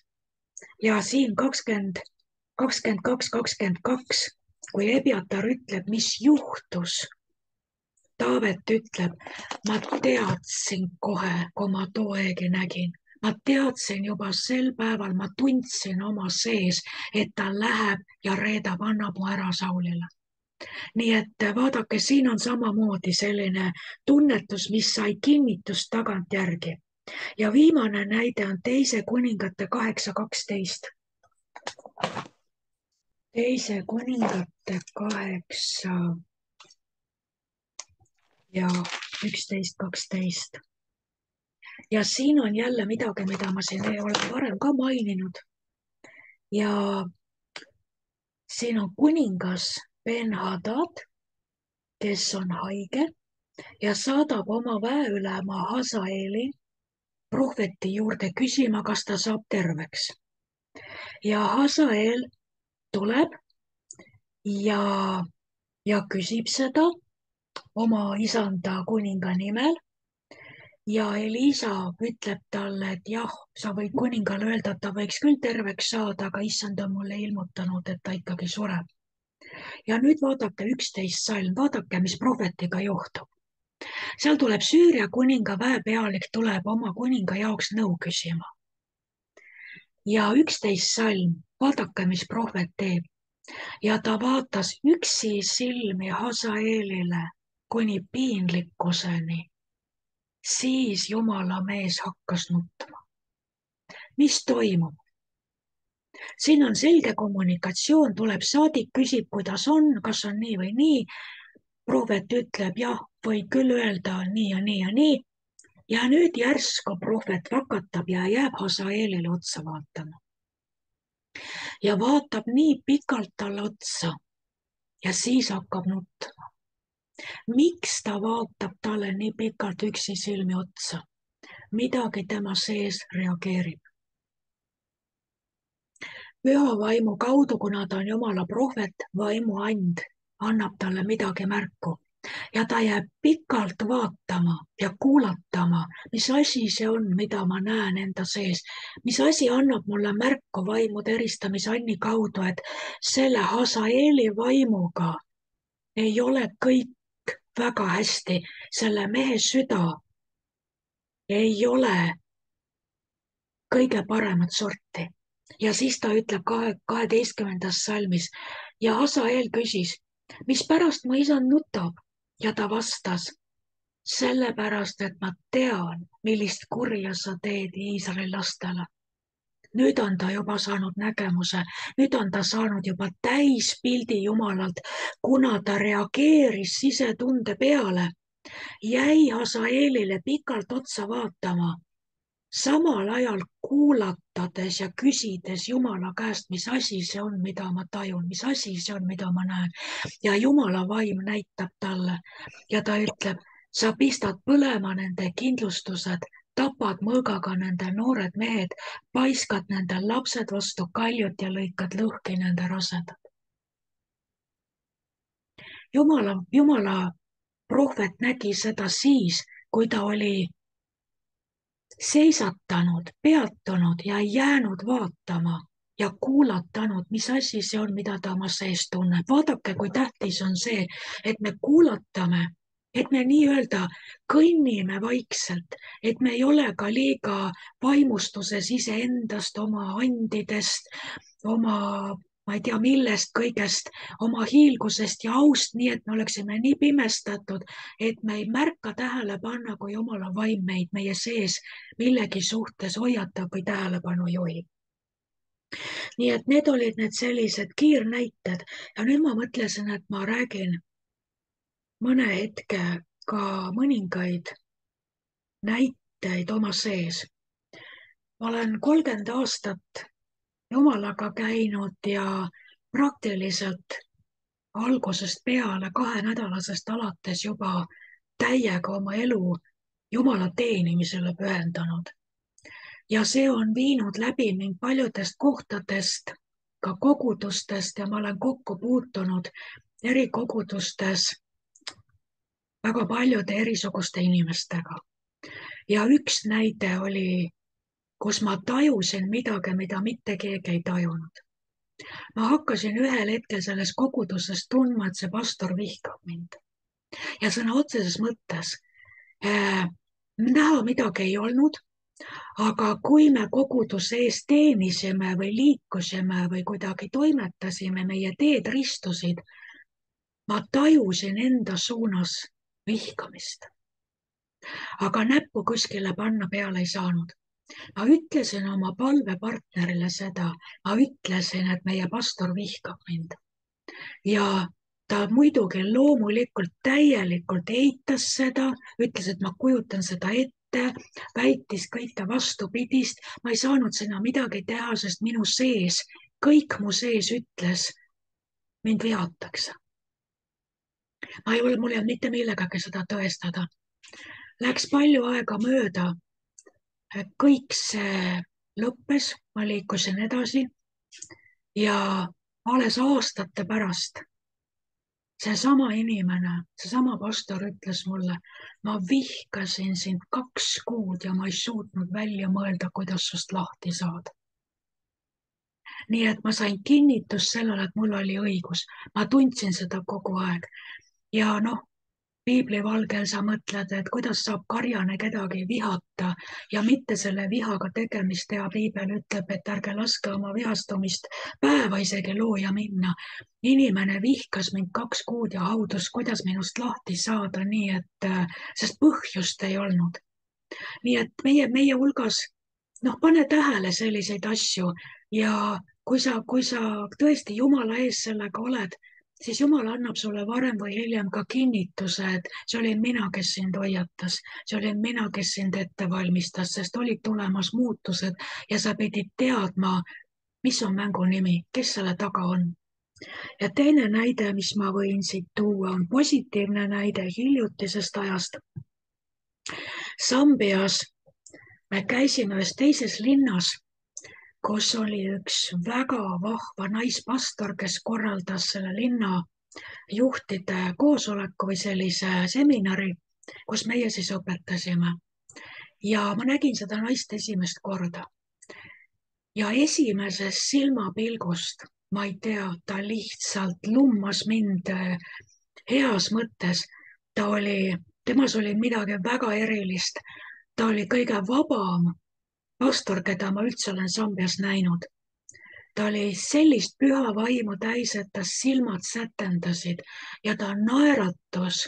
Ja siin 22:22, kui Ebjatar ütleb, mis juhtus, Taavet ütleb, ma teadsin kohe, kui ma Doegi nägin. Ma teadsin juba sel päeval, ma tundsin oma sees, et ta läheb ja reedab, annab mu ära Saulile. Nii et vaadake, siin on samamoodi selline tunnetus, mis sai kinnitust tagantjärgi. Ja viimane näide on 2. Kuningate 8:12. 2. Kuningate 8 ja 11:12. ja siin on jälle midagi, mida ma siin ei ole varem ka maininud. Ja siin on kuningas Ben-Hadad, kes on haige ja saadab oma väeülema Hazaeli prohveti juurde küsima, kas ta saab terveks. Ja Hazael tuleb ja, ja küsib seda oma isanda kuninga nimel. Ja Elisa ütleb talle, et jah, sa võid kuningale öelda, et ta võiks küll terveks saada, aga issand on mulle ilmutanud, et ta ikkagi sureb. Ja nüüd vaadake 11 salm, vaadake, mis prohvetiga juhtub. Seal tuleb Süüria kuninga väepealik tuleb oma kuninga jaoks nõu küsima. Ja 11 salm, vaadake, mis prohvet teeb. Ja ta vaatas üksi silmi Hazaelile kuni piinlikkuseni. Siis Jumala mees hakkas nutma. Mis toimub? Siin on selge kommunikatsioon, tuleb saadik, küsib, kuidas on, kas on nii või nii. Prohvet ütleb, jah, võid küll öelda nii ja nii ja nii. Ja nüüd järsku prohvet vakatab ja jääb Hazaelile otsa vaatama. Ja vaatab nii pikalt talle otsa ja siis hakkab nutma. Miks ta vaatab talle nii pikalt üksi silmi otsa? Midagi tema sees reageerib. Püha vaimu kaudu, kuna ta on Jumala prohvet, vaimu and annab talle midagi märku. Ja ta jääb pikalt vaatama ja kuulatama, mis asi see on, mida ma näen enda sees. Mis asi annab mulle märku vaimude eristamisanni kaudu, et selle Hazaeli vaimuga ei ole kõik väga hästi. Selle mehe süda ei ole kõige paremat sorti. Ja siis ta ütleb 12. salmis ja Hazael küsis, mispärast mu isand nutab? Ja ta vastas, sellepärast, et ma tean, millist kurja sa teed Iisraeli lastele. Nüüd on ta juba saanud nägemuse, nüüd on ta saanud juba täispildi Jumalalt, kuna ta reageeris sisetunde peale, jäi Hazaelile pikalt otsa vaatama, samal ajal kuulatades ja küsides Jumala käest, mis asi see on, mida ma tajun, mis asi see on, mida ma näen. Ja Jumala vaim näitab talle ja ta ütleb, sa pistad põlema nende kindlustused, tapad mõõgaga nende noored mehed, paiskad nende lapsed vastu kaljut ja lõikad lõhki nende rasedad. Jumala prohvet nägi seda siis, kui ta oli seisatanud, peatunud ja jäänud vaatama ja kuulatanud, mis asi see on, mida ta oma sees tunneb. Vaadake, kui tähtis on see, et me kuulatame, et me nii-öelda kõnnime vaikselt, et me ei ole ka liiga vaimustuses iseendast, oma andidest, oma ma ei tea millest kõigest, oma hiilgusest ja aust, nii et me oleksime nii pimestatud, et me ei märka tähele panna, kui Jumala vaim meid meie sees millegi suhtes hoiatab või tähelepanu juhib. Nii et need olid need sellised kiirnäited ja nüüd ma mõtlesin, et ma räägin mõne hetke ka mõningaid näiteid oma sees. Ma olen 30 aastat Jumalaga käinud ja praktiliselt algusest peale 2-nädalasest alates juba täiega oma elu Jumala teenimisele pühendanud. Ja see on viinud läbi mind paljudest kohtadest, ka kogudustest ja ma olen kokku puutunud eri kogudustes väga paljude erisuguste inimestega. Ja üks näide oli, kus ma tajusin midagi, mida mitte keegi ei tajunud. Ma hakkasin ühel hetkel selles koguduses tundma, et see pastor vihkab mind. Ja sõna otseses mõttes näha midagi ei olnud, aga kui me koguduse ees teenisime või liikusime või kuidagi toimetasime, meie teed ristusid, ma tajusin enda suunas vihkamist. Aga näppu kuskile panna peale ei saanud. Ma ütlesin oma palvepartnerile seda, ma ütlesin, et meie pastor vihkab mind. Ja ta muidugi loomulikult täielikult eitas seda, ütles, et ma kujutan seda ette, väitis kõike vastupidist, ma ei saanud sinna midagi teha, sest minu sees, kõik mu sees ütles, mind vihatakse. Mul ei olnud mitte millegagi seda tõestada. Läks palju aega mööda. Kõik see lõppes, ma liikusin edasi ja alles aastate pärast seesama inimene, seesama pastor ütles mulle, ma vihkasin sind 2 kuud ja ma ei suutnud välja mõelda, kuidas sust lahti saada. Nii et ma sain kinnitust sellele, et mul oli õigus. Ma tundsin seda kogu aeg. Ja piibli valgel sa mõtled, et kuidas saab karjane kedagi vihata ja mitte selle vihaga tegemist teha. Piibel ütleb, et ärge laske oma vihastumist päeva isegi looja minna. Inimene vihkas mind 2 kuud ja haudus, kuidas minust lahti saada, nii et, sest põhjust ei olnud. Nii et meie hulgas, pane tähele selliseid asju ja kui sa tõesti Jumala ees sellega oled, siis Jumal annab sulle varem või hiljem ka kinnituse, et see olin mina, kes sind hoiatas, see olin mina, kes sind ette valmistas, sest olid tulemas muutused ja sa pidid teadma, mis on mängu nimi, kes selle taga on. Ja teine näide, mis ma võin siit tuua, on positiivne näide hiljutisest ajast. Sambias me käisime ühes teises linnas, kus oli üks väga vahva naispastor, kes korraldas selle linna juhtide koosoleku või sellise seminari, kus meie siis õpetasime. Ja ma nägin seda naist esimest korda. Ja esimesest silmapilgust, ma ei tea, ta lihtsalt lummas mind heas mõttes. Temas oli midagi väga erilist. Ta oli kõige vabam pastor, keda ma üldse olen Sambias näinud. Ta oli sellist püha vaimu täis, et ta silmad sätendasid ja ta naeratus.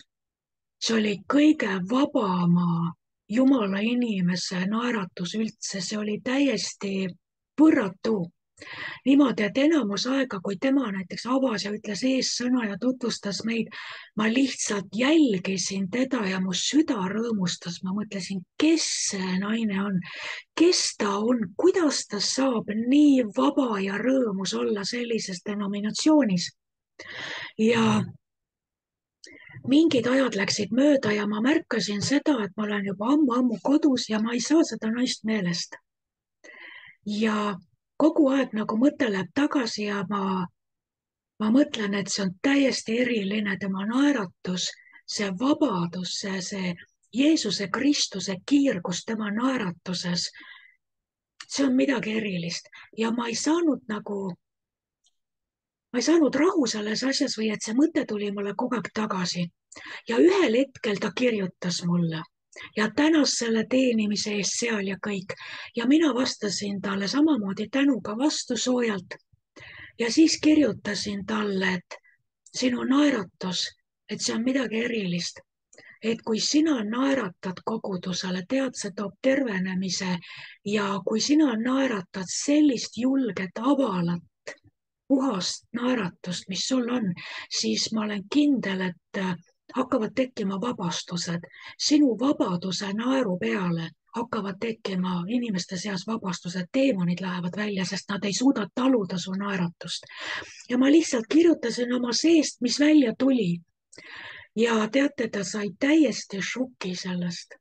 See oli kõige vabama Jumala inimese naeratus üldse. See oli täiesti võrratu. Niimoodi, et enamus aega, kui tema näiteks avas ja ütles eessõna ja tutvustas meid, ma lihtsalt jälgisin teda ja mu süda rõõmustas. Ma mõtlesin, kes see naine on, kes ta on, kuidas ta saab nii vaba ja rõõmus olla sellises denominatsioonis. Ja mingid ajad läksid mööda ja ma märkasin seda, et ma olen juba ammu kodus ja ma ei saa seda naist meelest. Ja kogu aeg nagu mõte läheb tagasi ja ma mõtlen, et see on täiesti eriline tema naeratus, see vabadus, see Jeesuse Kristuse kiirgus tema naeratuses. See on midagi erilist ja ma ei saanud rahu selles asjas või et see mõte tuli mulle kogu aeg tagasi. Ja ühel hetkel ta kirjutas mulle ja tänas selle teenimise eest seal ja kõik. Ja mina vastasin talle samamoodi tänuga vastu soojalt. Ja siis kirjutasin talle, et sinu naeratus, et see on midagi erilist. Et kui sina naeratad kogudusele, tead, see toob tervenemise ja kui sina naeratad sellist julget, avalat, puhast naeratust, mis sul on, siis ma olen kindel, et hakkavad tekkima vabastused. Sinu vabaduse naeru peale hakkavad tekkima inimeste seas vabastused, teemonid lähevad välja, sest nad ei suuda taluda su naeratust. Ja ma lihtsalt kirjutasin oma seest, mis välja tuli. Ja teate, ta sai täiesti šoki sellest.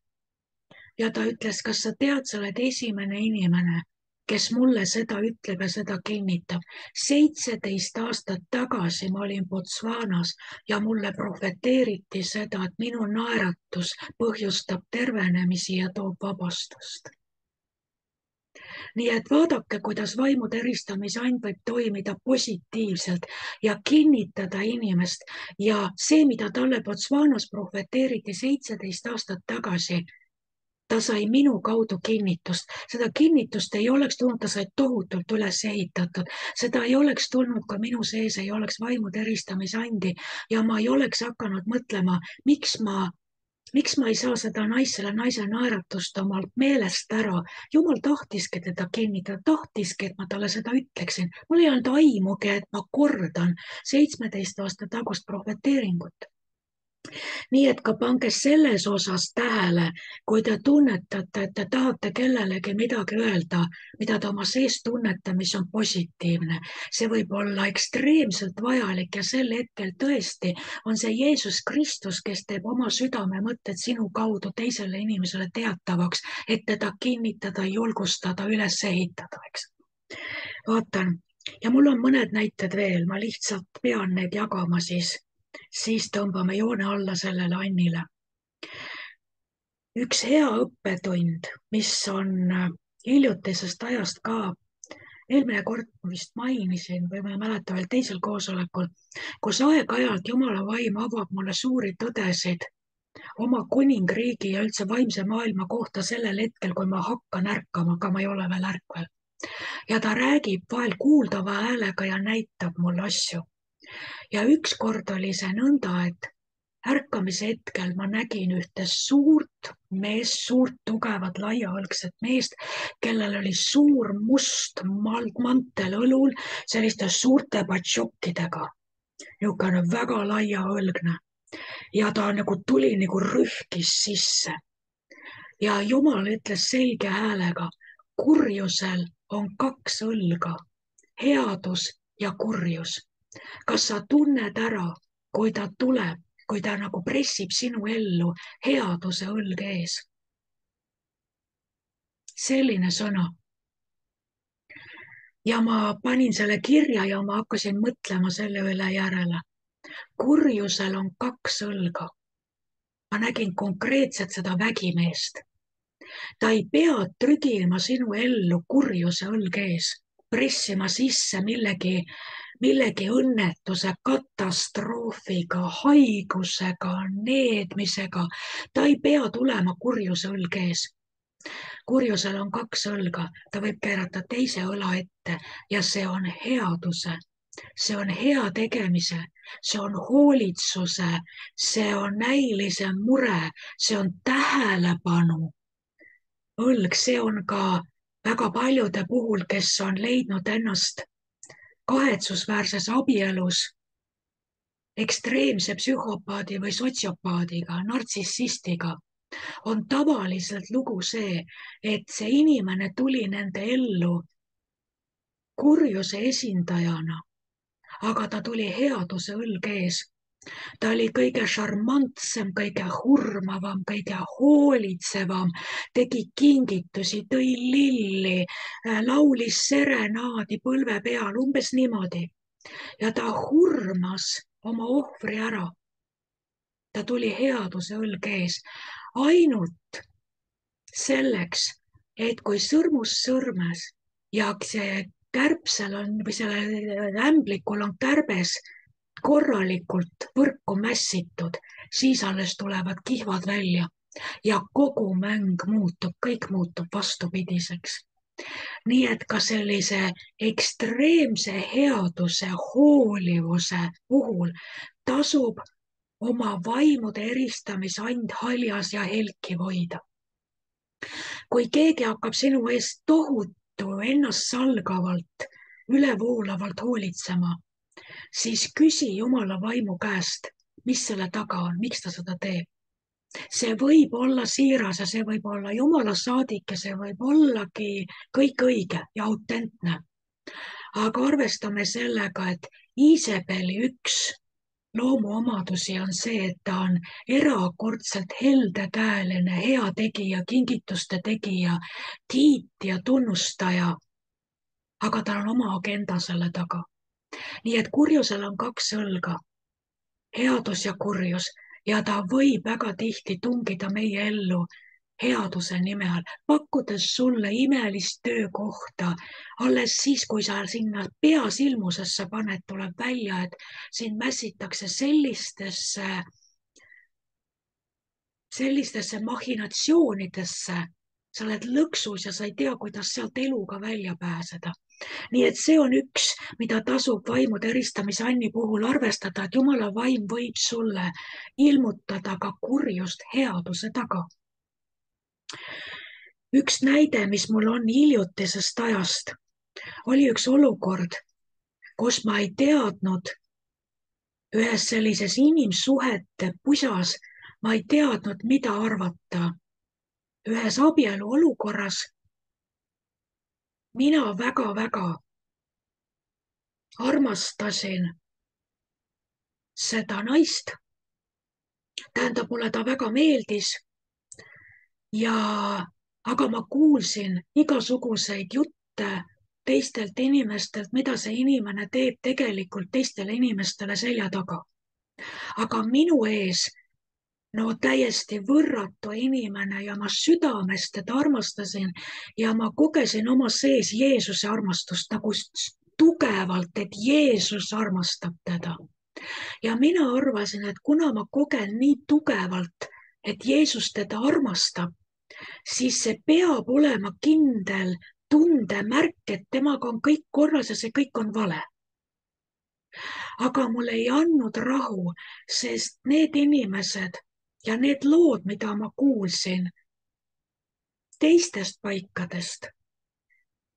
Ja ta ütles, kas sa tead, sa oled esimene inimene, kes mulle seda ütleb ja seda kinnitab. 17 aastat tagasi ma olin Botswanas ja mulle profeteeriti seda, et minu naeratus põhjustab tervenemisi ja toob vabastust. Nii et vaadake, kuidas vaimude eristamise and võib toimida positiivselt ja kinnitada inimest. Ja see, mida talle Botswanas profeteeriti 17 aastat tagasi, ta sai minu kaudu kinnitust. Seda kinnitust ei oleks tulnud, ta sai tohutult üles ehitatud. Seda ei oleks tulnud, kui minu sees ei oleks vaimude eristamise andi ja ma ei oleks hakanud mõtlema, miks ma ei saa seda selle naise naeratust omalt meelest ära. Jumal tahtiski teda kinnitada, tahtiski, et ma talle seda ütleksin. Mul ei olnud aimugi, et ma kordan 17 aasta tagust profeteeringut. Nii et ka pange selles osas tähele, kui te tunnetate, et te tahate kellelegi midagi öelda, mida te oma sees tunnete, mis on positiivne. See võib olla ekstreemselt vajalik ja sel hetkel tõesti on see Jeesus Kristus, kes teeb oma südame mõtted sinu kaudu teisele inimesele teatavaks, et teda kinnitada, julgustada, üles ehitada, eks. Vaatan ja mul on mõned näited veel, ma lihtsalt pean need jagama siis tõmbame joone alla sellele Annile. Üks hea õppetund, mis on hiljutisest ajast ka, eelmine kord ma vist mainisin või ma ei mäleta veel teisel koosolekul, kus aeg-ajalt Jumala vaim avab mulle suuri tõdesid oma kuningriigi ja üldse vaimse maailma kohta sellel hetkel, kui ma hakkan ärkama, aga ma ei ole veel ärkvel. Ja ta räägib vahel kuuldava häälega ja näitab mulle asju. Ja ükskord oli see nõnda, et ärkamise hetkel ma nägin ühte suurt meest, suurt tugevat laiaõlgset meest, kellel oli suur must mantel õlul selliste suurte batšokkidega, niisugune väga laiaõlgne ja ta nagu tuli nagu rühkis sisse. Ja Jumal ütles selge häälega, kurjusel on kaks õlga, headus ja kurjus. Kas sa tunned ära, kui ta tuleb, kui ta nagu pressib sinu ellu headuse õlg ees? Selline sõna. Ja ma panin selle kirja ja ma hakkasin mõtlema selle üle järele. Kurjusel on kaks õlga. Ma nägin konkreetselt seda vägimeest. Ta ei pea trügima sinu ellu kurjuse õlg ees, pressima sisse millegi õnnetuse, katastroofiga, haigusega, needmisega. Ta ei pea tulema kurjuse õlg ees. Kurjusel on kaks õlga, ta võib keerata teise õla ette ja see on headuse, see on hea tegemise, see on hoolitsuse, see on näilise mure, see on tähelepanu õlg, see on ka väga paljude puhul, kes on leidnud ennast kahetsusväärses abielus ekstreemse psühhopaadi või sotsiopaadiga, nartsissistiga, on tavaliselt lugu see, et see inimene tuli nende ellu kurjuse esindajana, aga ta tuli headuse õlg ees. Ta oli kõige šarmantsem, kõige hurmavam, kõige hoolitsevam, tegi kingitusi, tõi lilli, laulis serenaadi põlve peal, umbes niimoodi. Ja ta hurmas oma ohvri ära. Ta tuli headuse õlg ees ainult selleks, et kui sõrmus sõrmes ja see kärbsel on või sellel ämblikul on kärbes korralikult võrku mässitud, siis alles tulevad kihvad välja ja kogu mäng muutub, kõik muutub vastupidiseks. Nii et ka sellise ekstreemse headuse, hoolivuse puhul tasub oma vaimude eristamisand haljas ja helkiv hoida. Kui keegi hakkab sinu eest tohutu ennast salgavalt, ülevoolavalt hoolitsema, siis küsi Jumala vaimu käest, mis selle taga on, miks ta seda teeb. See võib olla siiras ja see võib olla Jumala saadik ja see võib ollagi kõik õige ja autentne. Aga arvestame sellega, et Iisabeli üks loomuomadusi on see, et ta on erakordselt heldekäeline, hea tegija, kingituste tegija, kiitja, tunnustaja. Aga tal on oma agenda selle taga. Nii et kurjusel on kaks õlga, headus ja kurjus, ja ta võib väga tihti tungida meie ellu headuse nime all, pakkudes sulle imelist töökohta. Alles siis, kui sa sinna peasilmusesse paned, tuleb välja, et sind mässitakse sellistesse mahhinatsioonidesse. Sa oled lõksus ja sa ei tea, kuidas sealt eluga välja pääseda. Nii et see on üks, mida tasub vaimude eristamise Anni puhul arvestada, et Jumala vaim võib sulle ilmutada ka kurjust headuse taga. Üks näide, mis mul on hiljutisest ajast, oli üks olukord, kus ma ei teadnud ühes sellises inimsuhete pusas ma ei teadnud, mida arvata. Ühes abielu olukorras mina väga-väga armastasin seda naist. Tähendab, mulle ta väga meeldis ja, aga ma kuulsin igasuguseid jutte teistelt inimestelt, mida see inimene teeb tegelikult teistele inimestele selja taga. Aga minu ees no täiesti võrratu inimene ja ma südamest teda armastasin ja ma kogesin oma sees Jeesuse armastust nagu tugevalt, et Jeesus armastab teda. Ja mina arvasin, et kuna ma kogen nii tugevalt, et Jeesus teda armastab, siis see peab olema kindel tundemärk, et temaga on kõik korras ja see kõik on vale. Aga mul ei andnud rahu, sest need inimesed ja need lood, mida ma kuulsin teistest paikadest,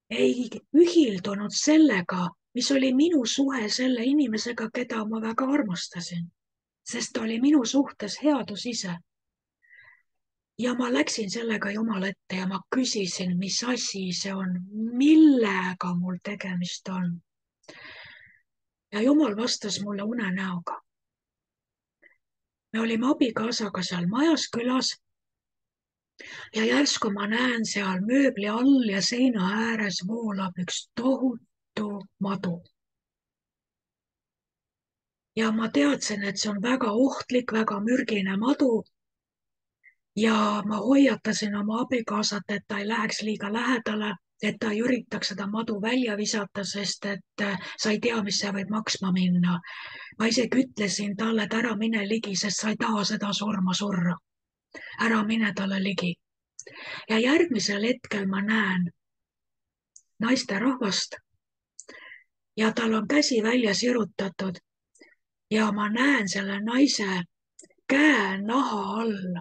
ei ühildunud sellega, mis oli minu suhe selle inimesega, keda ma väga armastasin, sest ta oli minu suhtes headus ise. Ja ma läksin sellega Jumala ette ja ma küsisin, mis asi see on, millega mul tegemist on. Ja Jumal vastas mulle unenäoga. Me olime abikaasaga seal majas külas ja järsku ma näen seal mööbli all ja seina ääres voolab üks tohutu madu. Ja ma teadsin, et see on väga ohtlik, väga mürgine madu. Ja ma hoiatasin oma abikaasat, et ta ei läheks liiga lähedale, et ta ei üritaks seda madu välja visata, sest et sa ei tea, mis see võib maksma minna. Ma isegi ütlesin talle, et ära mine ligi, sest sa ei taha seda surma surra. Ära mine talle ligi. Ja järgmisel hetkel ma näen naisterahvast ja tal on käsi välja sirutatud ja ma näen selle naise käe naha all.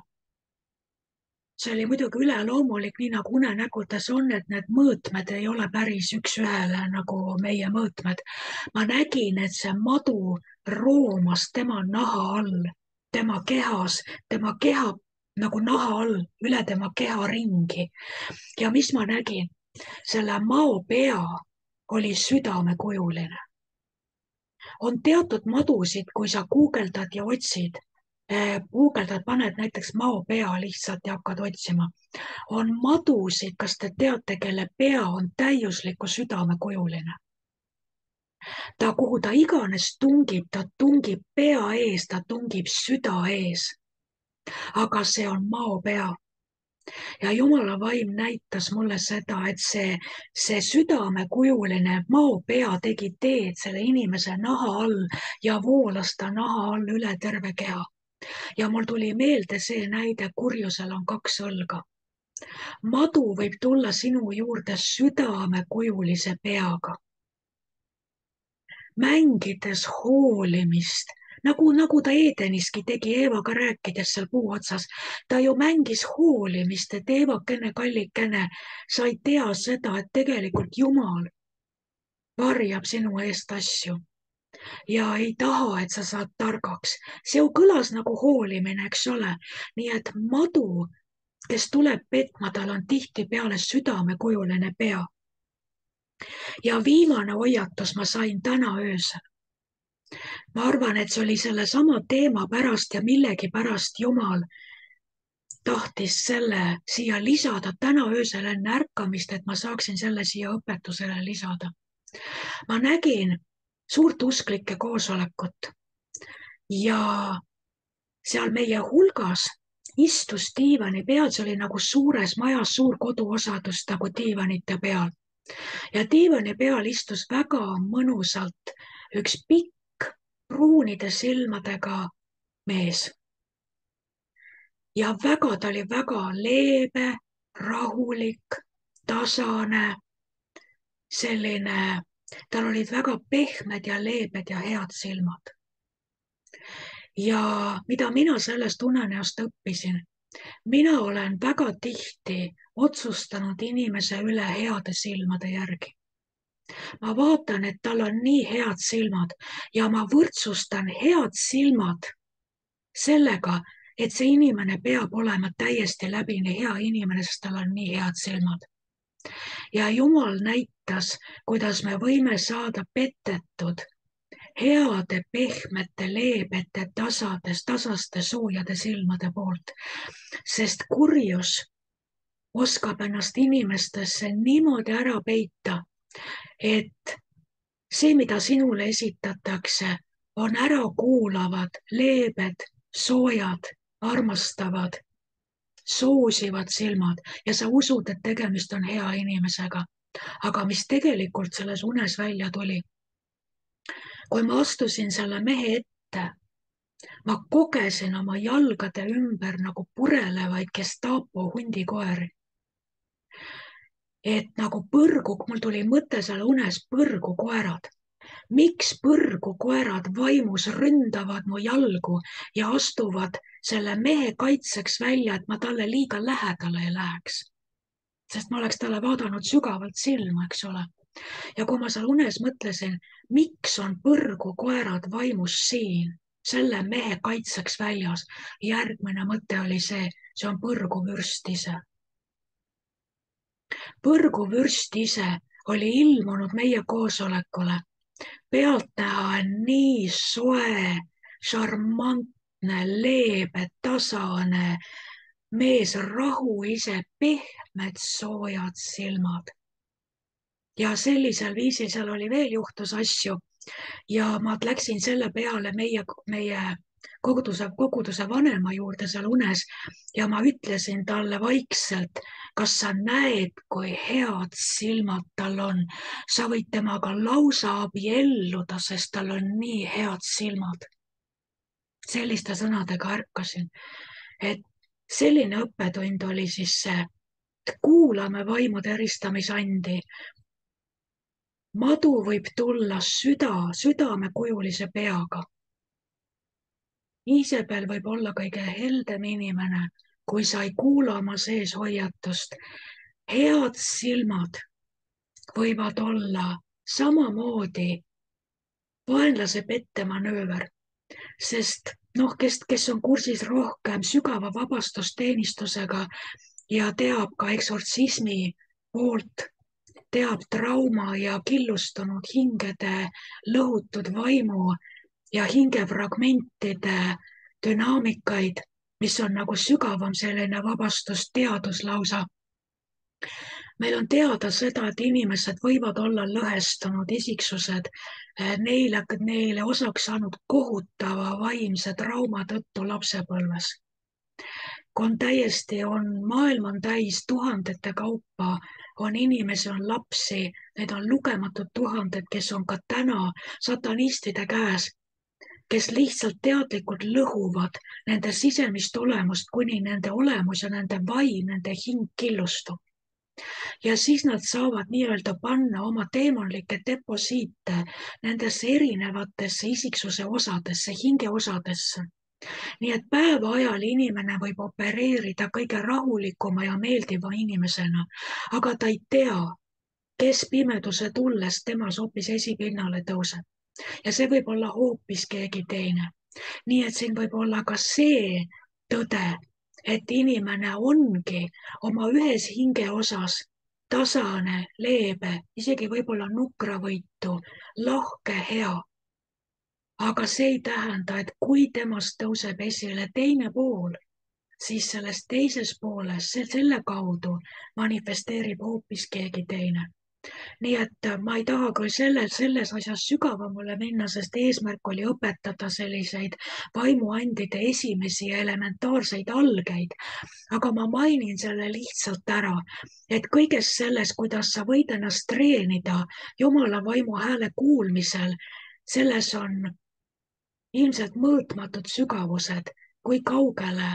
See oli muidugi üleloomulik, nii nagu unenägudes on, et need mõõtmed ei ole päris üks-ühele nagu meie mõõtmed. Ma nägin, et see madu roomas tema naha all, tema kehas, tema keha nagu naha all, üle tema keha ringi. Ja mis ma nägin? Selle mao pea oli südamekujuline. On teatud madusid, kui sa guugeldad ja otsid, guugeldad, paned näiteks mao pea lihtsalt ja hakkad otsima. On madusid, kas te teate, kelle pea on täiusliku südamekujuline? Ta, kuhu ta iganes tungib, ta tungib pea ees, ta tungib süda ees. Aga see on mao pea. Ja Jumala vaim näitas mulle seda, et see südamekujuline mao pea tegi teed selle inimese naha all ja voolas ta naha all üle terve keha. Ja mul tuli meelde see näide, kurjusel on kaks õlga. Madu võib tulla sinu juurde südamekujulise peaga. Mängides hoolimist, nagu ta Eedeniski tegi Eevaga rääkides seal puu otsas. Ta ju mängis hoolimist, et Eevakene, kallikene, sa ei tea seda, et tegelikult Jumal varjab sinu eest asju. Ja ei taha, et sa saad targaks. See ju kõlas nagu hoolimine, eks ole. Nii et madu, kes tuleb petma, tal on tihtipeale südamekujuline pea. Ja viimane hoiatus ma sain täna öösel. Ma arvan, et see oli selle sama teema pärast ja millegipärast Jumal tahtis selle siia lisada täna öösel enne ärkamist, et ma saaksin selle siia õpetusele lisada. Ma nägin suurt usklike koosolekut ja seal meie hulgas istus diivani peal, see oli nagu suures majas suur koduosadus nagu diivanite peal. Ja diivani peal istus väga mõnusalt üks pikk pruunide silmadega mees. Ja ta oli väga leebe, rahulik, tasane, selline. Tal olid väga pehmed ja leebed ja head silmad. Ja mida mina sellest unenäost õppisin? Mina olen väga tihti otsustanud inimese üle heade silmade järgi. ma vaatan, et tal on nii head silmad ja ma võrdsustan head silmad sellega, et see inimene peab olema täiesti läbini hea inimene, sest tal on nii head silmad. Ja Jumal näitas, kuidas me võime saada petetud heade, pehmete, leebete, tasaste, soojade silmade poolt, sest kurjus oskab ennast inimestesse niimoodi ära peita, et see, mida sinule esitatakse, on ärakuulavad, leebed, soojad, armastavad, soosivad silmad ja sa usud, et tegemist on hea inimesega. Aga mis tegelikult selles unes välja tuli? Kui ma astusin selle mehe ette, ma kogesin oma jalgade ümber nagu purelevaid Gestapo hundikoeri. Et nagu mul tuli mõte seal unes põrgukoerad. Miks põrgukoerad vaimus ründavad mu jalgu ja astuvad selle mehe kaitseks välja, et ma talle liiga lähedale ei läheks? Sest ma oleks talle vaadanud sügavalt silma, eks ole. Ja kui ma seal unes mõtlesin, miks on põrgukoerad vaimus siin, selle mehe kaitseks väljas, järgmine mõte oli see on põrguvürst ise. Põrguvürst ise oli ilmunud meie koosolekule. Pealtnäha nii soe, šarmantne, leebe, tasane, mees rahu ise, pehmed, soojad silmad. Ja sellisel viisil seal oli veel juhtus asju ja ma läksin selle peale meie koguduse vanema juurde seal unes ja ma ütlesin talle vaikselt, kas sa näed, kui head silmad tal on. Sa võid temaga lausa abielluda, sest tal on nii head silmad. Selliste sõnadega ärkasin, et selline õppetund oli siis see, et kuulame vaimude eristamisandi. Madu võib tulla südamekujulise peaga. Iisabel võib olla kõige heldem inimene, kui sa ei kuula oma sees hoiatust. Head silmad võivad olla samamoodi vaenlase pettemanööver, sest kes on kursis rohkem sügava vabastusteenistusega ja teab ka eksortsismi poolt, teab trauma ja killustunud hingede lõhutud vaimu ja hingefragmentide dünaamikaid, mis on nagu sügavam selline vabastusteadus lausa. Meil on teada seda, et inimesed võivad olla lõhestunud isiksused, neile osaks saanud kohutava vaimse trauma tõttu lapsepõlves. Maailm on täis tuhandete kaupa, on inimesi, on lapsi, need on lugematud tuhanded, kes on ka täna satanistide käes, kes lihtsalt teadlikult lõhuvad nende sisemist olemust, kuni nende olemus ja nende vaim, nende hing killustub. Ja siis nad saavad nii-öelda panna oma teemonlikke deposiite nendesse erinevatesse isiksuse osadesse, hinge osadesse. Nii et päeva ajal inimene võib opereerida kõige rahulikuma ja meeldiva inimesena, aga ta ei tea, kes pimeduse tulles temas hoopis esipinnale tõuseb. Ja see võib olla hoopis keegi teine. Nii et siin võib olla ka see tõde, et inimene ongi oma ühes hinge osas tasane, leebe, isegi võib-olla nukravõitu, lahke, hea. Aga see ei tähenda, et kui temast tõuseb esile teine pool, siis selles teises pooles, selle kaudu manifesteerib hoopis keegi teine. Nii et ma ei taha küll selles asjas sügavamale minna, sest eesmärk oli õpetada selliseid vaimuandide esimesi ja elementaarseid algeid. Aga ma mainin selle lihtsalt ära, et kõiges selles, kuidas sa võid ennast treenida Jumala vaimu hääle kuulmisel, selles on ilmselt mõõtmatud sügavused, kui kaugele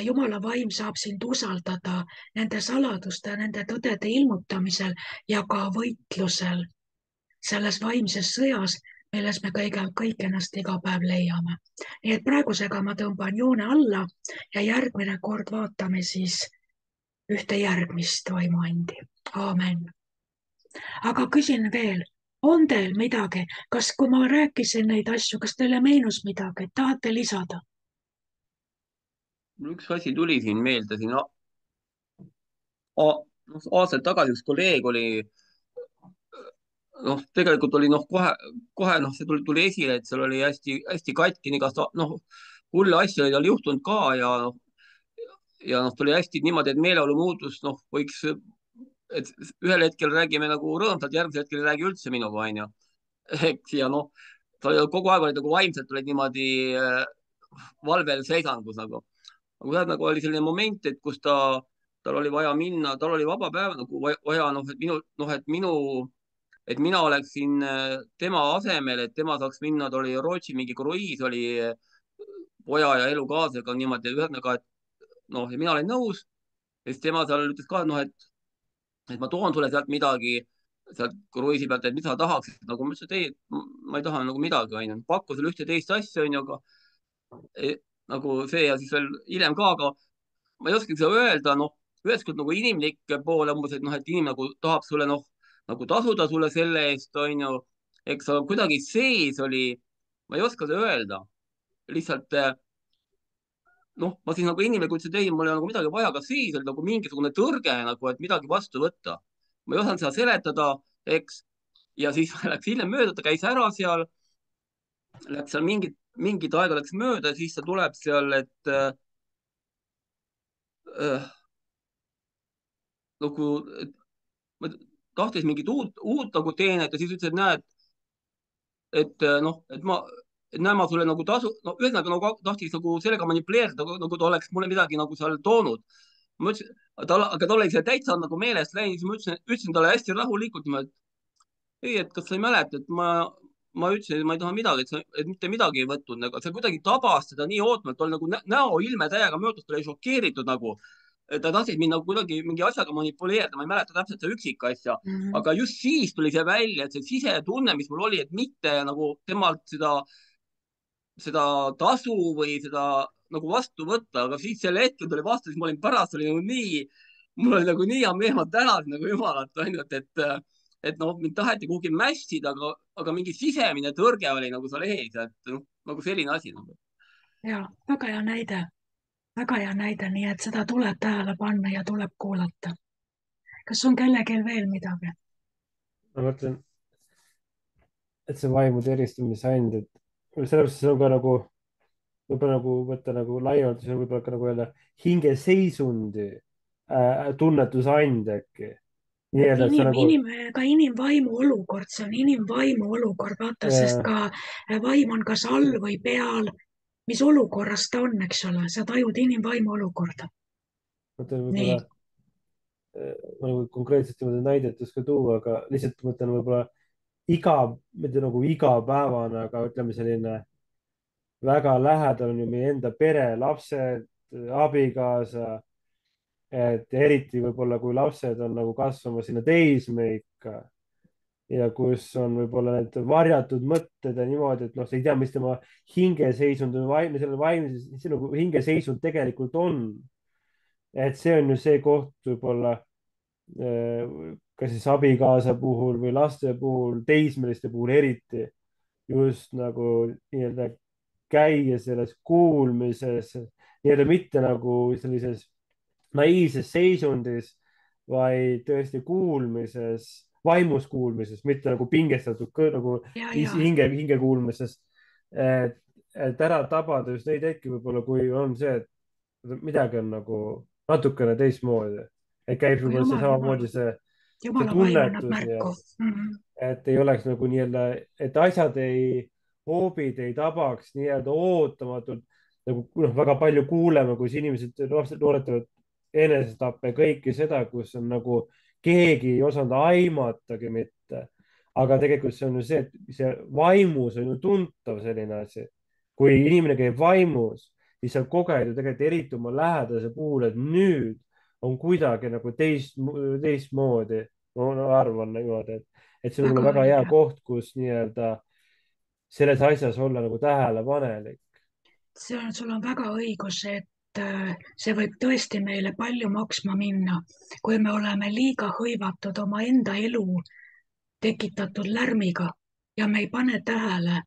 Jumala vaim saab sind usaldada nende saladuste, nende tõdede ilmutamisel ja ka võitlusel selles vaimses sõjas, milles me kõik ennast iga päev leiame. Nii et praegusega ma tõmban joone alla ja järgmine kord vaatame siis ühte järgmist vaimuandi. Aamen. aga küsin veel, on teil midagi, kas, kui ma rääkisin neid asju, kas teile meenus midagi, tahate lisada? mul üks asi tuli siin meelde, siin aastaid tagasi üks kolleeg oli, tegelikult oli kohe see tuli esile, et seal oli hästi katkine, igast hulle asju oli tal juhtunud ka ja tuli hästi niimoodi, et meeleolu muutus, võiks, et ühel hetkel räägime nagu rõõmsalt, järgmisel hetkel ei räägi üldse minuga, onju. eks ja ta kogu aeg olid nagu vaimselt olid niimoodi valvel seisangus nagu. aga ühesõnaga oli selline moment, et kus tal oli vaja minna, tal oli vaba päev nagu vaja, et mina oleksin tema asemel, et tema saaks minna, ta oli Rootsi mingi kruiis oli poja ja elukaaslasega niimoodi, ühesõnaga, et ja mina olin nõus. Ja siis tema seal ütles ka, et ma toon sulle sealt midagi sealt kruiisi pealt, et mis sa tahaksid. nagu ma ütlesin, et ei, ma ei taha nagu midagi, onju. pakkus sulle ühte teist asja, onju, aga nagu see ja siis veel hiljem ka, aga ma ei oskagi seda öelda, ühest küljest nagu inimlik pool umbes, et et inimene nagu tahab sulle nagu tasuda sulle selle eest, onju. eks aga kuidagi sees oli, ma ei oska seda öelda, lihtsalt ma siis nagu inimene ütlesin, et ei, mul ei ole nagu midagi vaja, aga siis oli nagu mingisugune tõrge nagu, et midagi vastu võtta. ma ei osanud seda seletada, eks. ja siis läks hiljem mööda, ta käis ära seal, läks seal mingit aega läks mööda ja siis ta tuleb seal, äh, nagu, et ma tahtis mingit uut nagu teenet ja siis ütles, et näed, et näe, ma sulle nagu no ühesõnaga nagu tahtis nagu sellega manipuleerida, nagu ta oleks mulle midagi nagu seal toonud. ma ütlesin, aga tal oli see täitsa nagu meelest läinud, siis ma ütlesin talle hästi rahulikult, et ei, et kas sa ei mäleta, et ma ütlesin, et ma ei taha midagi, et mitte midagi ei võtnud, aga see kuidagi tabas teda nii ootamatult, tal nagu näoilme täiega möödus, ta oli šokeeritud nagu. ta tahtis mind nagu kuidagi mingi asjaga manipuleerida, ma ei mäleta täpselt seda üksikasja, Mhm. aga just siis tuli see välja, et see sisetunne, mis mul oli, et mitte nagu temalt seda tasu või seda nagu vastu võtta, aga siis sel hetkel tuli vastu, siis ma olin pärast, oli nagu nii, mul oli nagu nii hea meel, ma tänasin nagu jumalat ainult, et mind taheti kuhugi mässida, aga mingi sisemine tõrge oli nagu seal ees, et nagu selline asi nagu. ja väga hea näide, nii et seda tuleb tähele panna ja tuleb kuulata. kas on kellelgi veel midagi? ma mõtlen, et see vaimude eristamise and, et sellepärast see on ka nagu, võib-olla nagu võtta nagu laiemalt, see on võib-olla ka nagu öelda hingeseisundi tunnetusand äkki. nii-öelda, et see nagu Ka inimvaimu olukord, see on inimvaimu olukord, vaata, sest äh, ka vaim on kas all või peal. mis olukorras ta on, eks ole, sa tajud inimvaimu olukorda. mõtlen võib-olla nii, ma nagu konkreetselt niimoodi näidet ei oska tuua, aga lihtsalt mõtlen võib-olla mitte nagu igapäevane, aga ütleme, selline väga lähedal on ju meie enda pere, lapsed, abikaasa. et eriti võib-olla, kui lapsed on nagu kasvamas sinna teismeikka ja kus on võib-olla need varjatud mõtted ja niimoodi, et sa ei tea, mis tema hingeseisund või vaimne nagu hingeseisund tegelikult on. et see on ju see koht võib-olla kas siis abikaasa puhul või laste puhul, teismeliste puhul eriti, just nagu nii-öelda käia selles kuulmises, nii-öelda mitte nagu sellises naiivses seisundis, vaid tõesti kuulmises, vaimus kuulmises, mitte nagu pingestatud nagu ja hinge kuulmises. et ära tabada just neid hetki võib-olla, kui on see, et midagi on nagu natukene teistmoodi, et käib kui võib-olla see samamoodi see jumala vaim annab tunnetus märku. nii-öelda, et ei oleks nagu nii-öelda, et asjad hoobid ei tabaks nii-öelda ootamatult, nagu väga palju kuuleme, kus inimesed, lapsed nooretavad enesetappe, kõike seda, kus on nagu keegi ei osanud aimatagi mitte. aga tegelikult see on ju see, et see vaimus on ju tuntav selline asi. kui inimene käib vaimus, siis sa koged ju tegelikult eriti oma lähedase puhul, et nüüd on kuidagi nagu teistmoodi. ma arvan niimoodi, et see on väga võib-olla väga hea õige. koht, kus nii-öelda selles asjas olla nagu tähelepanelik. sul on väga õigus, et see võib tõesti meile palju maksma minna, kui me oleme liiga hõivatud omaenda elu tekitatud lärmiga ja me ei pane tähele,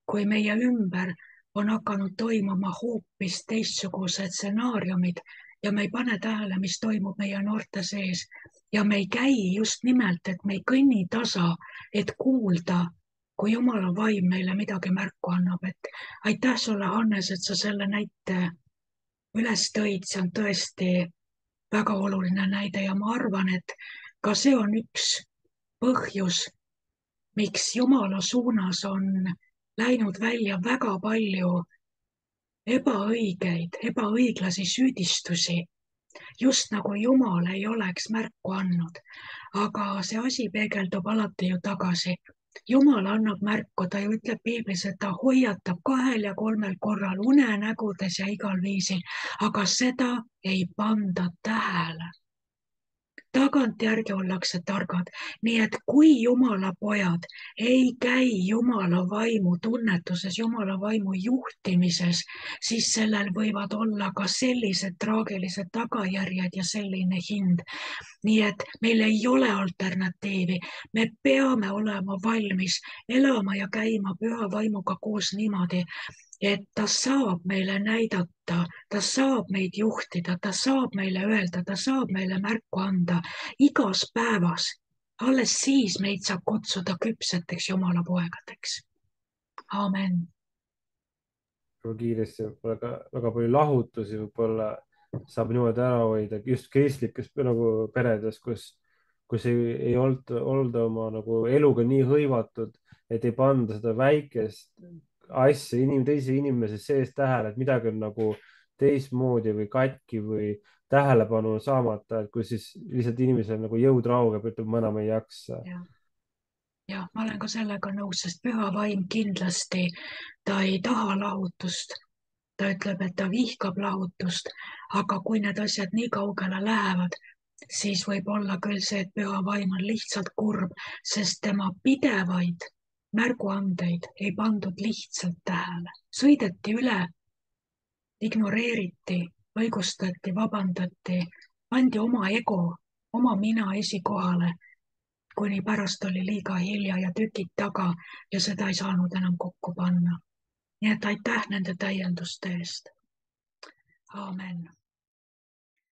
kui meie ümber on hakanud toimuma hoopis teistsugused stsenaariumid ja me ei pane tähele, mis toimub meie noorte sees. Ja me ei käi just nimelt, et me ei kõnni tasa, et kuulda, kui Jumala vaim meile midagi märku annab. Et aitäh sulle, Hannes, et sa selle näite üles tõid, see on tõesti väga oluline näide ja ma arvan, et ka see on üks põhjus, miks Jumala suunas on läinud välja väga palju ebaõiglasi süüdistusi, just nagu Jumal ei oleks märku andnud. Aga see asi peegeldub alati ju tagasi. Jumal annab märku, ta ju ütleb piiblis, et ta hoiatab 2 ja 3 korral unenägudes ja igal viisil, aga seda ei panda tähele. Tagantjärgi ollakse targad, nii et kui Jumala pojad ei käi Jumala vaimu tunnetuses, Jumala vaimu juhtimises, siis sellel võivad olla ka sellised traagilised tagajärjed ja selline hind. Nii et meil ei ole alternatiivi. Me peame olema valmis elama ja käima püha vaimuga koos niimoodi, et ta saab meile näidata, ta saab meid juhtida, ta saab meile öelda, ta saab meile märku anda igas päevas. Alles siis meid saab kutsuda küpseteks Jumala poegadeks. Amen. Kiiresti väga palju lahutusi võib-olla saab niimoodi ära hoida just kristlikes nagu peredes, kus ei olda oma nagu eluga nii hõivatud, et ei panda seda väikest asja teise inimese sees tähele, et midagi on nagu teistmoodi või katki või tähelepanu saamata, et kui siis lihtsalt inimesel nagu jõud raugeb, ütleb, ma enam ei jaksa. Ja ma olen ka sellega nõus, sest püha vaim kindlasti ta ei taha lahutust. Ta ütleb, et ta vihkab lahutust, aga kui need asjad nii kaugele lähevad, siis võib olla küll see, et püha vaim on lihtsalt kurb, sest tema pidevaid märguandeid ei pandud lihtsalt tähele. Sõideti üle, ignoreeriti, õigustati, vabandati, pandi oma ego, oma mina esikohale, kuni pärast oli liiga hilja ja tükid taga ja seda ei saanud enam kokku panna. Nii et aitäh nende täienduste eest. Aamen.